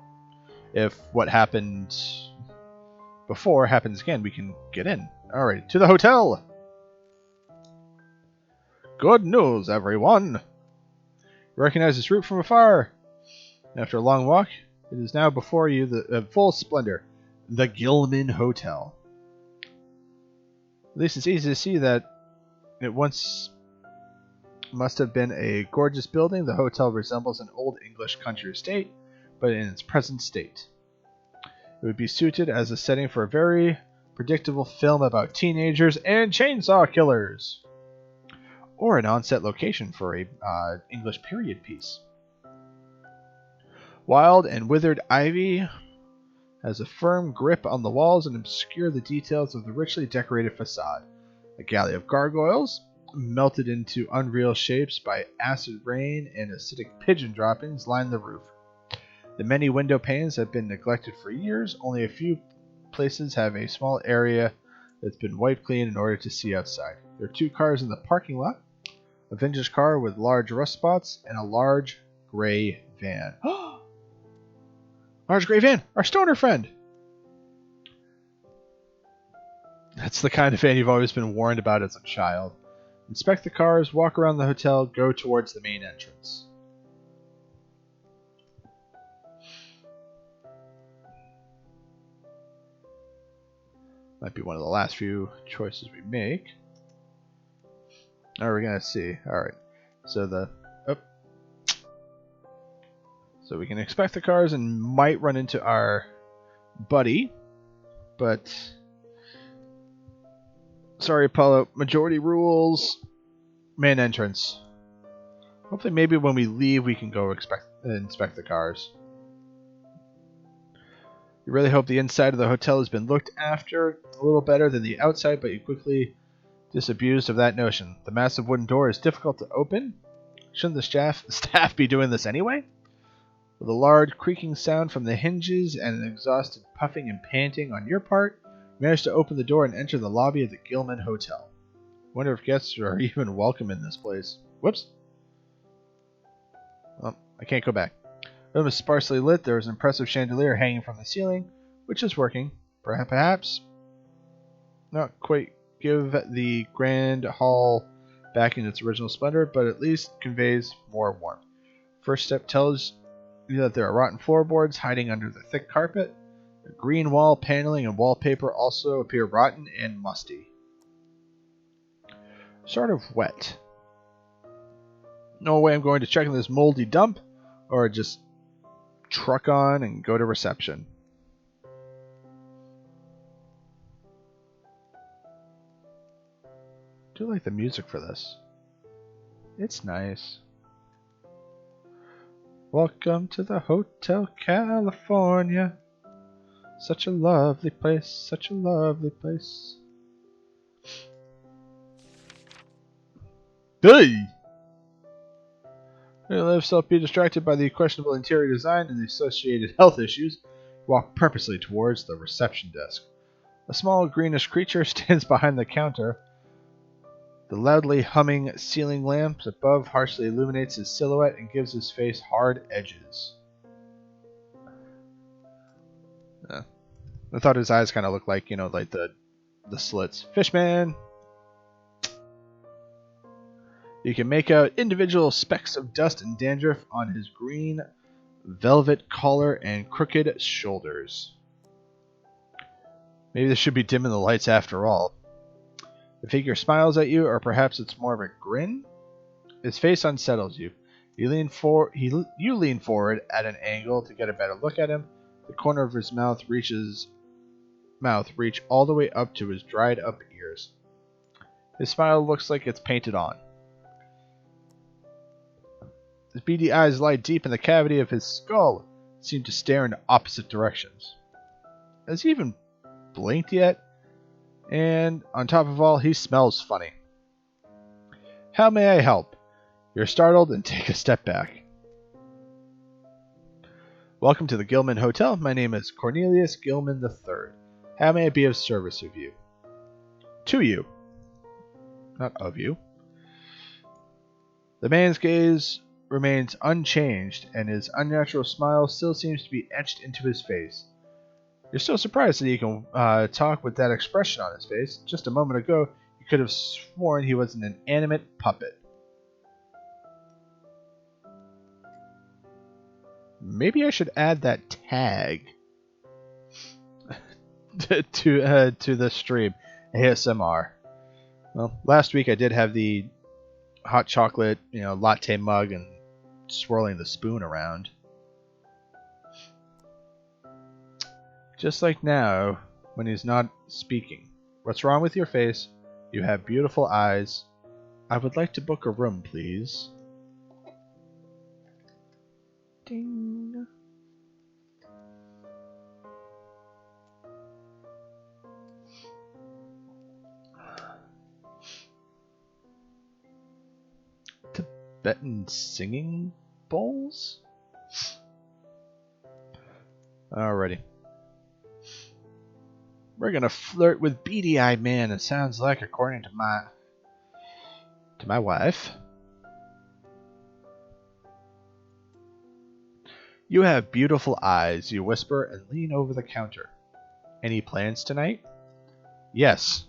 if what happened before happens again, we can get in. Alright, to the hotel! Good news, everyone! You recognize this route from afar. After a long walk, it is now before you, the full splendor, the Gilman Hotel. At least it's easy to see that it once must have been a gorgeous building. The hotel resembles an old English country estate, but in its present state. It would be suited as a setting for a very predictable film about teenagers and chainsaw killers. Or an on-set location for a English period piece. Wild and withered ivy has a firm grip on the walls and obscure the details of the richly decorated facade. A galley of gargoyles, melted into unreal shapes by acid rain and acidic pigeon droppings, line the roof. The many window panes have been neglected for years. Only a few places have a small area that's been wiped clean in order to see outside. There are 2 cars in the parking lot, a vintage car with large rust spots, and a large gray van. Large gray van! Our stoner friend! That's the kind of van you've always been warned about as a child. Inspect the cars, walk around the hotel, go towards the main entrance. Might be one of the last few choices we make. Now we're gonna see. Alright. So so we can inspect the cars and might run into our buddy. But sorry, Apollo. Majority rules. Main entrance. Hopefully maybe when we leave we can go inspect the cars. You really hope the inside of the hotel has been looked after a little better than the outside, but you quickly disabused of that notion. The massive wooden door is difficult to open. Shouldn't the staff be doing this anyway? With a large creaking sound from the hinges and an exhausted puffing and panting on your part, you manage to open the door and enter the lobby of the Gilman Hotel. Wonder if guests are even welcome in this place. Whoops. Oh, I can't go back. The room is sparsely lit. There is an impressive chandelier hanging from the ceiling, which is working. Perhaps not quite give the grand hall back in its original splendor, but at least conveys more warmth. First step tells you that there are rotten floorboards hiding under the thick carpet. The green wall paneling and wallpaper also appear rotten and musty. Sort of wet. No way I'm going to check in this moldy dump, or just truck on and go to reception. I do like the music for this. It's nice. Welcome to the Hotel California. Such a lovely place, such a lovely place. Hey! You let yourself be distracted by the questionable interior design and the associated health issues. Walk purposely towards the reception desk. A small greenish creature stands behind the counter. The loudly humming ceiling lamp above harshly illuminates his silhouette and gives his face hard edges. I thought his eyes kind of looked like, like the slits. Fishman! You can make out individual specks of dust and dandruff on his green velvet collar and crooked shoulders. Maybe this should be dimming the lights after all. The figure smiles at you, or perhaps it's more of a grin. His face unsettles you. You lean forward at an angle to get a better look at him. The corner of his mouth reach all the way up to his dried up ears. His smile looks like it's painted on. His beady eyes lie deep in the cavity of his skull, seem to stare in opposite directions. Has he even blinked yet? And on top of all, he smells funny. How may I help? You're startled and take a step back. Welcome to the Gilman Hotel. My name is Cornelius Gilman III. How may I be of service of you? To you. Not of you. The man's gaze remains unchanged, and his unnatural smile still seems to be etched into his face. You're still surprised that he can talk with that expression on his face. Just a moment ago, you could have sworn he was an inanimate puppet. Maybe I should add that tag to the stream. ASMR. Well, last week I did have the hot chocolate, latte mug and swirling the spoon around. Just like now, when he's not speaking. What's wrong with your face? You have beautiful eyes. I would like to book a room, please. Ding. Tibetan singing bowls? Alrighty. We're gonna flirt with beady-eyed man, it sounds like, according to my wife. You have beautiful eyes, you whisper and lean over the counter. Any plans tonight? Yes,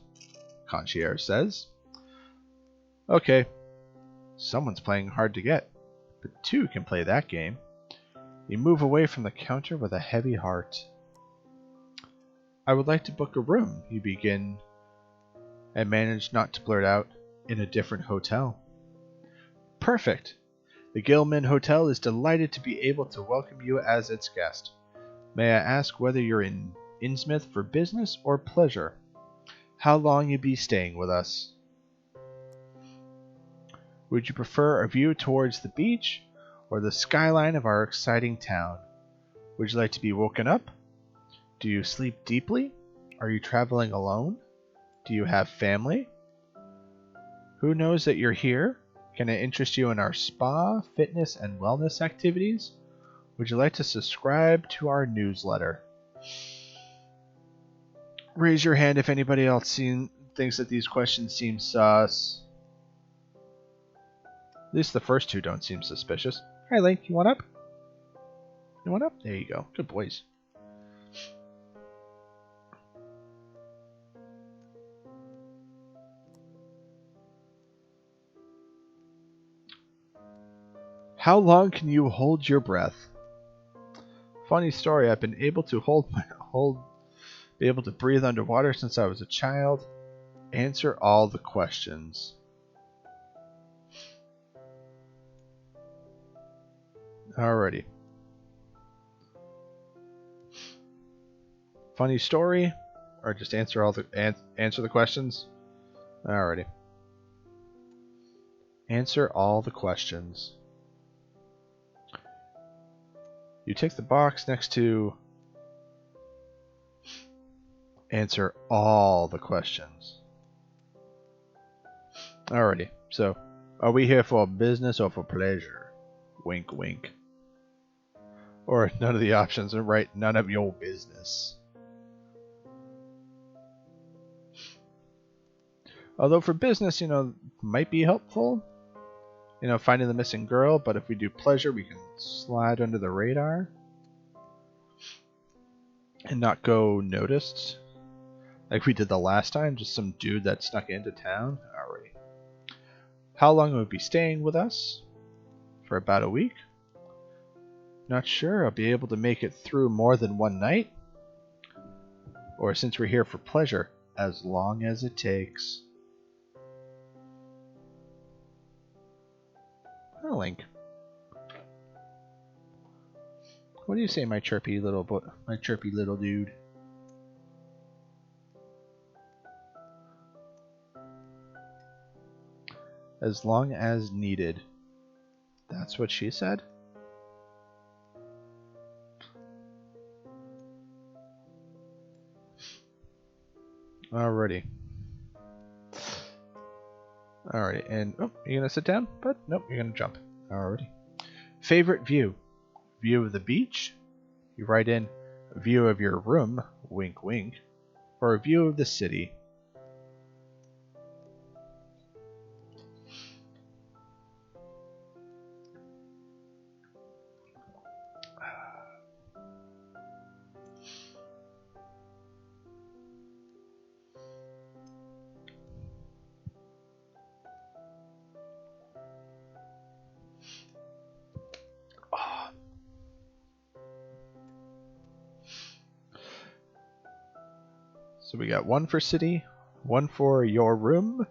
concierge says. Okay. Someone's playing hard to get, but two can play that game. You move away from the counter with a heavy heart. I would like to book a room, you begin, and manage not to blurt out, in a different hotel. Perfect! The Gilman Hotel is delighted to be able to welcome you as its guest. May I ask whether you're in Innsmouth for business or pleasure? How long you be staying with us? Would you prefer a view towards the beach or the skyline of our exciting town? Would you like to be woken up? Do you sleep deeply? Are you traveling alone? Do you have family? Who knows that you're here? Can I interest you in our spa, fitness, and wellness activities? Would you like to subscribe to our newsletter? Raise your hand if anybody else thinks that these questions seem sus. At least the first two don't seem suspicious. Hi, Link. You want up? You want up? There you go. Good boys. How long can you hold your breath? Funny story. I've been able to be able to breathe underwater since I was a child. Answer all the questions. Alrighty. Funny story, or just answer the questions. Alrighty. Answer all the questions. You tick the box next to answer all the questions. Alrighty. So, are we here for business or for pleasure? Wink, wink. Or none of the options are right. None of your business. Although for business, might be helpful. Finding the missing girl, but if we do pleasure, we can slide under the radar and not go noticed like we did the last time, just some dude that snuck into town. Alright. How long will you be staying with us? For about a week? Not sure I'll be able to make it through more than one night. Or since we're here for pleasure, as long as it takes. Oh, Link. What do you say, my chirpy little dude? As long as needed. That's what she said? Alrighty. Alrighty, and oh, you gonna sit down? But nope, you're gonna jump. Alrighty. Favorite view? View of the beach? You write in view of your room, wink wink, or a view of the city. So we got one for city, one for your room.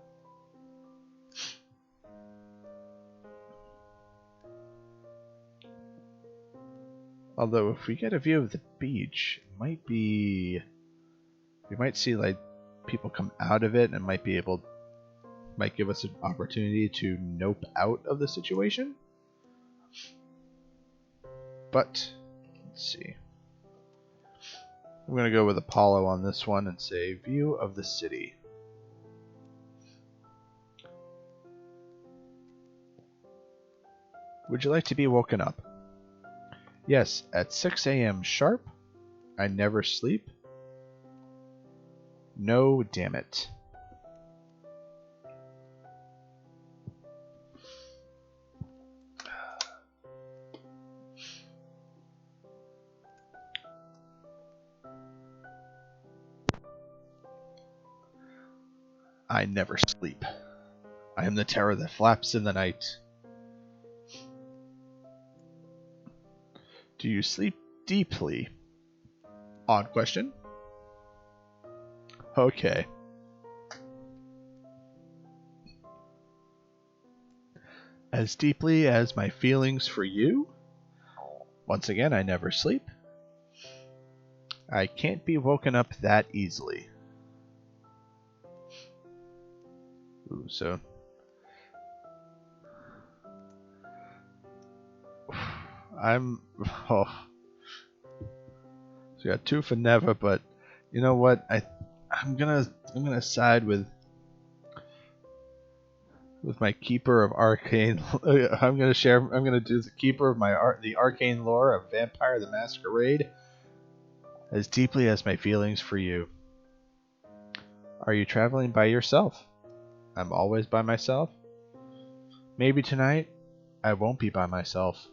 Although if we get a view of the beach, it might be, we might see like people come out of it and might give us an opportunity to nope out of the situation. But let's see. I'm going to go with Apollo on this one and say view of the city. Would you like to be woken up? Yes, at 6 a.m. sharp. I never sleep. No, damn it. I never sleep. I am the terror that flaps in the night. Do you sleep deeply? Odd question. Okay. As deeply as my feelings for you? Once again, I never sleep. I can't be woken up that easily. Ooh, so I'm so we got two for never, but you know what? I'm gonna side with my keeper of arcane. I'm gonna do the keeper of the arcane lore of Vampire the Masquerade. As deeply as my feelings for you. Are you traveling by yourself? I'm always by myself. Maybe tonight I won't be by myself.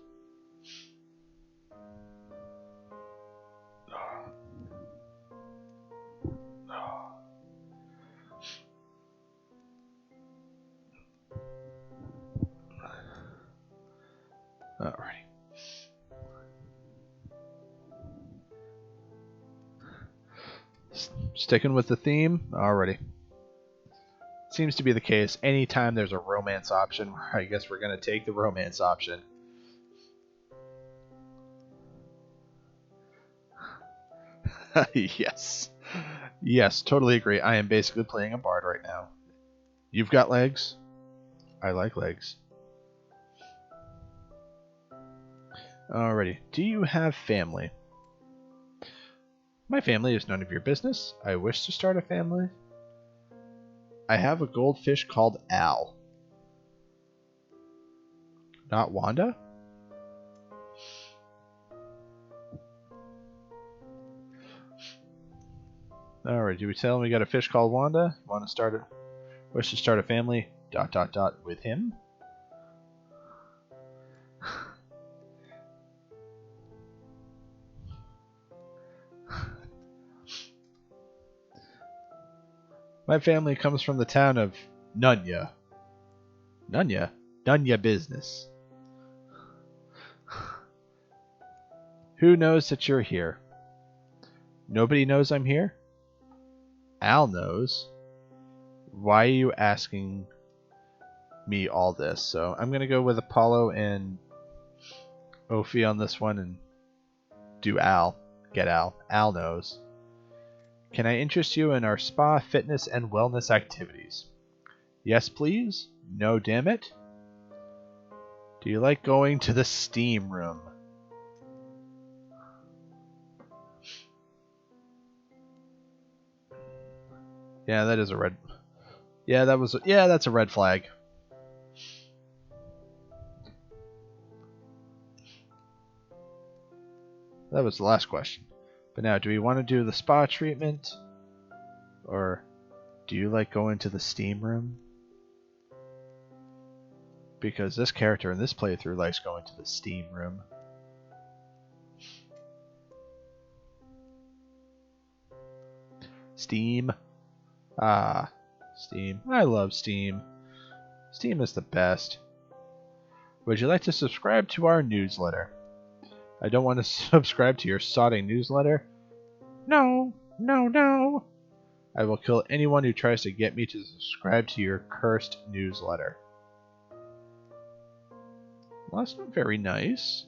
Alrighty. Sticking with the theme? Alrighty. Seems to be the case. Anytime there's a romance option, I guess we're going to take the romance option. Yes. Yes, totally agree. I am basically playing a bard right now. You've got legs? I like legs. Alrighty. Do you have family? My family is none of your business. I wish to start a family. I have a goldfish called Al. Not Wanda? Alright, do we tell him we got a fish called Wanda? Wish to start a family, ... with him? My family comes from the town of Nunya. Nunya? Nunya business. Who knows that you're here? Nobody knows I'm here? Al knows. Why are you asking me all this? So I'm going to go with Apollo and Ophi on this one and do Al. Get Al. Al knows. Can I interest you in our spa, fitness, and wellness activities? Yes, please. No, damn it. Do you like going to the steam room? Yeah, that is a red. Yeah, that's a red flag. That was the last question. But now, do we want to do the spa treatment? Or do you like going to the steam room? Because this character in this playthrough likes going to the steam room. Steam. Ah, Steam. I love Steam. Steam is the best. Would you like to subscribe to our newsletter? I don't want to subscribe to your sodding newsletter. No, no, no. I will kill anyone who tries to get me to subscribe to your cursed newsletter. Well, that's not very nice.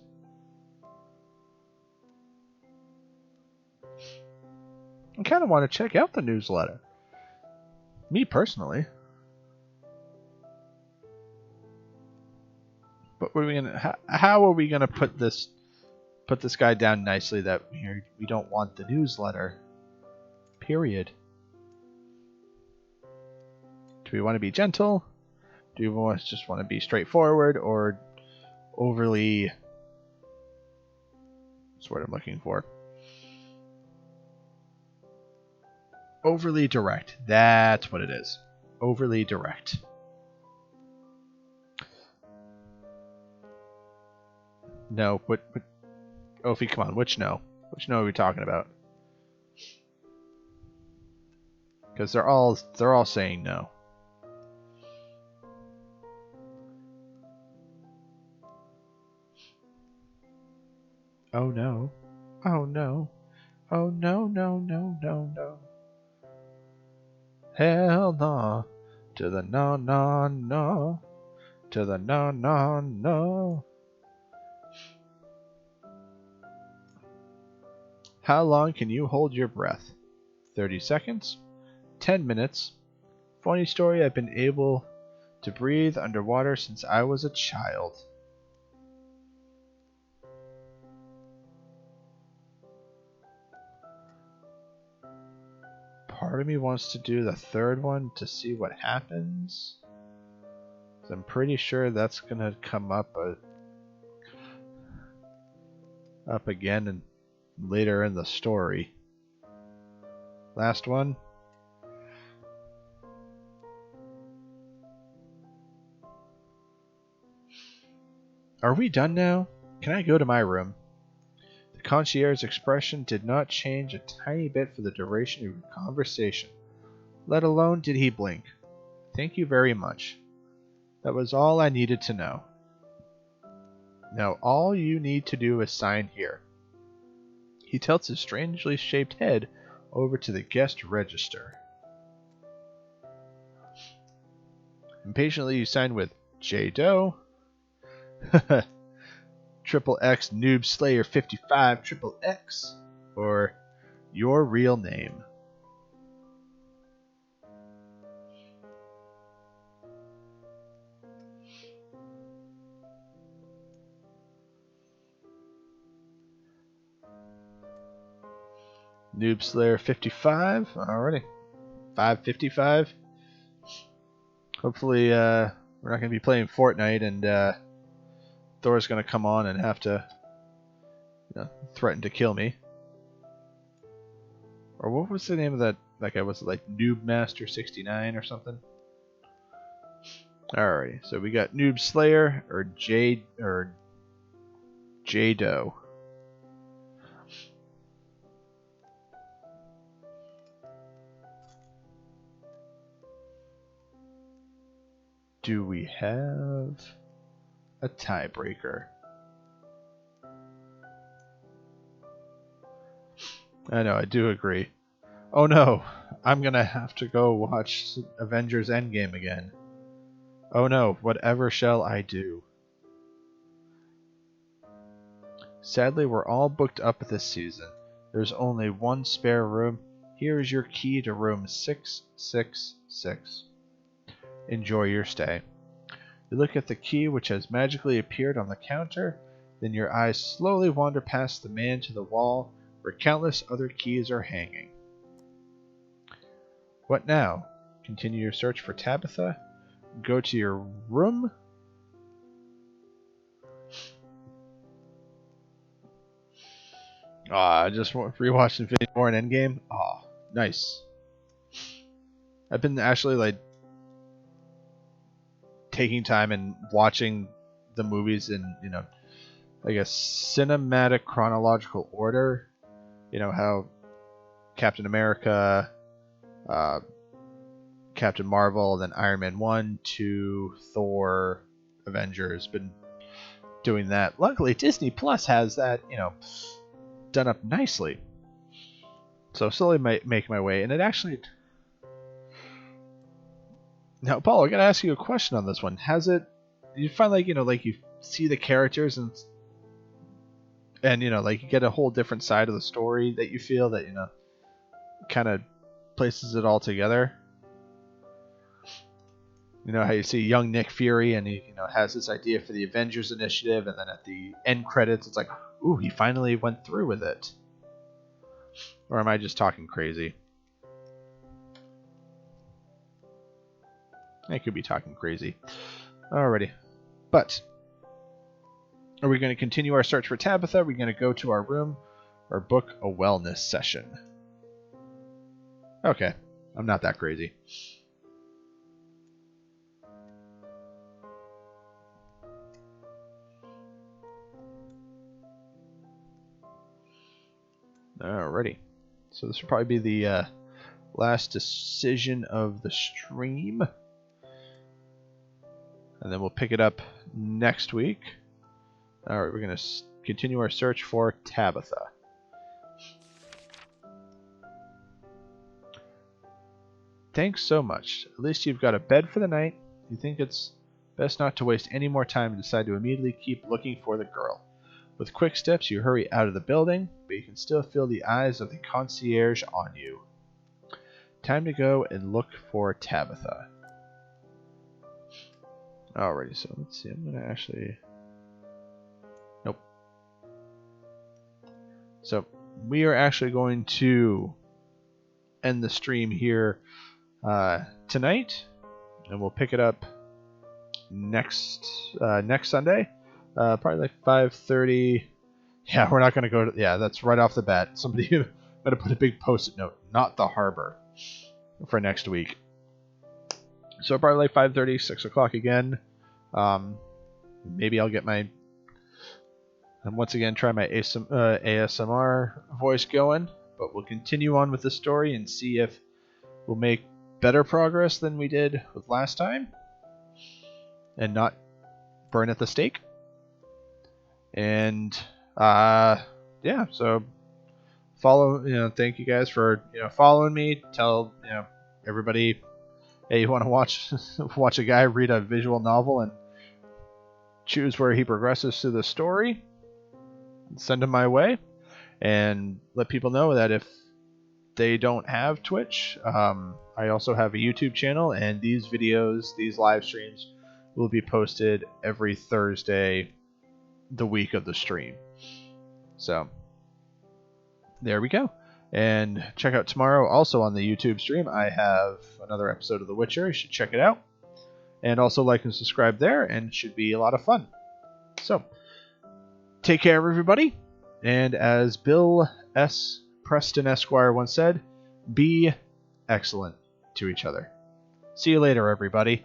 I kind of want to check out the newsletter. Me personally. But what are we gonna? How are we gonna put this guy down nicely that we don't want the newsletter? Period. Do we want to be gentle? Do we just want to be straightforward or overly? That's what I'm looking for. Overly direct. That's what it is. Overly direct. No, what? Ophi, come on. Which no? Which no are we talking about? Because they're all saying no. Oh no. Oh no. Oh no, no, no, no, no. Hell no. To the no, no, no. To the no, no, no. How long can you hold your breath? 30 seconds? 10 minutes? Funny story, I've been able to breathe underwater since I was a child. Part of me wants to do the third one to see what happens. I'm pretty sure that's gonna come up again and later in the story. Last one. Are we done now? Can I go to my room? The concierge's expression did not change a tiny bit for the duration of your conversation, let alone did he blink. Thank you very much. That was all I needed to know. Now all you need to do is sign here. He tilts his strangely shaped head over to the guest register. Impatiently you sign with J. Doe. Triple X Noob Slayer 55 Triple X, or your real name. Noob Slayer 55, alrighty. 555. Hopefully, we're not going to be playing Fortnite and Thor's going to come on and have to threaten to kill me. Or what was the name of that guy? Was it like Noob Master 69 or something? Alrighty, so we got Noob Slayer or J Doe. Do we have a tiebreaker? I know, I do agree. Oh no, I'm gonna have to go watch Avengers Endgame again. Oh no, whatever shall I do? Sadly, we're all booked up this season. There's only one spare room. Here is your key to room 666. Enjoy your stay. You look at the key which has magically appeared on the counter, then your eyes slowly wander past the man to the wall where countless other keys are hanging. What now? Continue your search for Tabitha? Go to your room? I just rewatched Infinity War and Endgame. Nice. I've been actually taking time and watching the movies in, I guess, cinematic chronological order. How Captain America, Captain Marvel, then Iron Man 1, 2, Thor, Avengers. Been doing that. Luckily, Disney Plus has that, done up nicely. So slowly make my way, and it actually... Now, Paul, I gotta ask you a question on this one. Has it... You find you see the characters and you get a whole different side of the story that you feel that, kind of places it all together? How you see young Nick Fury and he, has this idea for the Avengers Initiative, and then at the end credits, it's like, ooh, he finally went through with it. Or am I just talking crazy? I could be talking crazy. Alrighty. But, are we going to continue our search for Tabitha? Are we going to go to our room or book a wellness session? Okay. I'm not that crazy. Alrighty. So this will probably be the last decision of the stream. And then we'll pick it up next week. Alright, we're going to continue our search for Tabitha. Thanks so much. At least you've got a bed for the night. You think it's best not to waste any more time and decide to immediately keep looking for the girl. With quick steps, you hurry out of the building, but you can still feel the eyes of the concierge on you. Time to go and look for Tabitha. Alrighty, so let's see. I'm going to actually... Nope. So, we are actually going to end the stream here tonight, and we'll pick it up next Sunday. Probably like 5:30. Yeah, we're not going to go to... Yeah, that's right off the bat. Somebody better put a big post-it note. Not the harbor. For next week. So probably like 5:30, 6 o'clock again. Maybe I'll get my... And once again, try my ASMR voice going. But we'll continue on with the story and see if we'll make better progress than we did with last time. And not burn at the stake. And yeah, so follow, thank you guys for following me. Tell everybody, hey, you want to watch a guy read a visual novel and choose where he progresses through the story, send him my way. And let people know that if they don't have Twitch, I also have a YouTube channel, and these videos, these live streams, will be posted every Thursday the week of the stream. So there we go. And check out tomorrow also on the YouTube stream. I have another episode of The Witcher. You should check it out. And also like and subscribe there, and it should be a lot of fun. So take care, everybody. And as Bill S. Preston Esquire once said, be excellent to each other. See you later, everybody.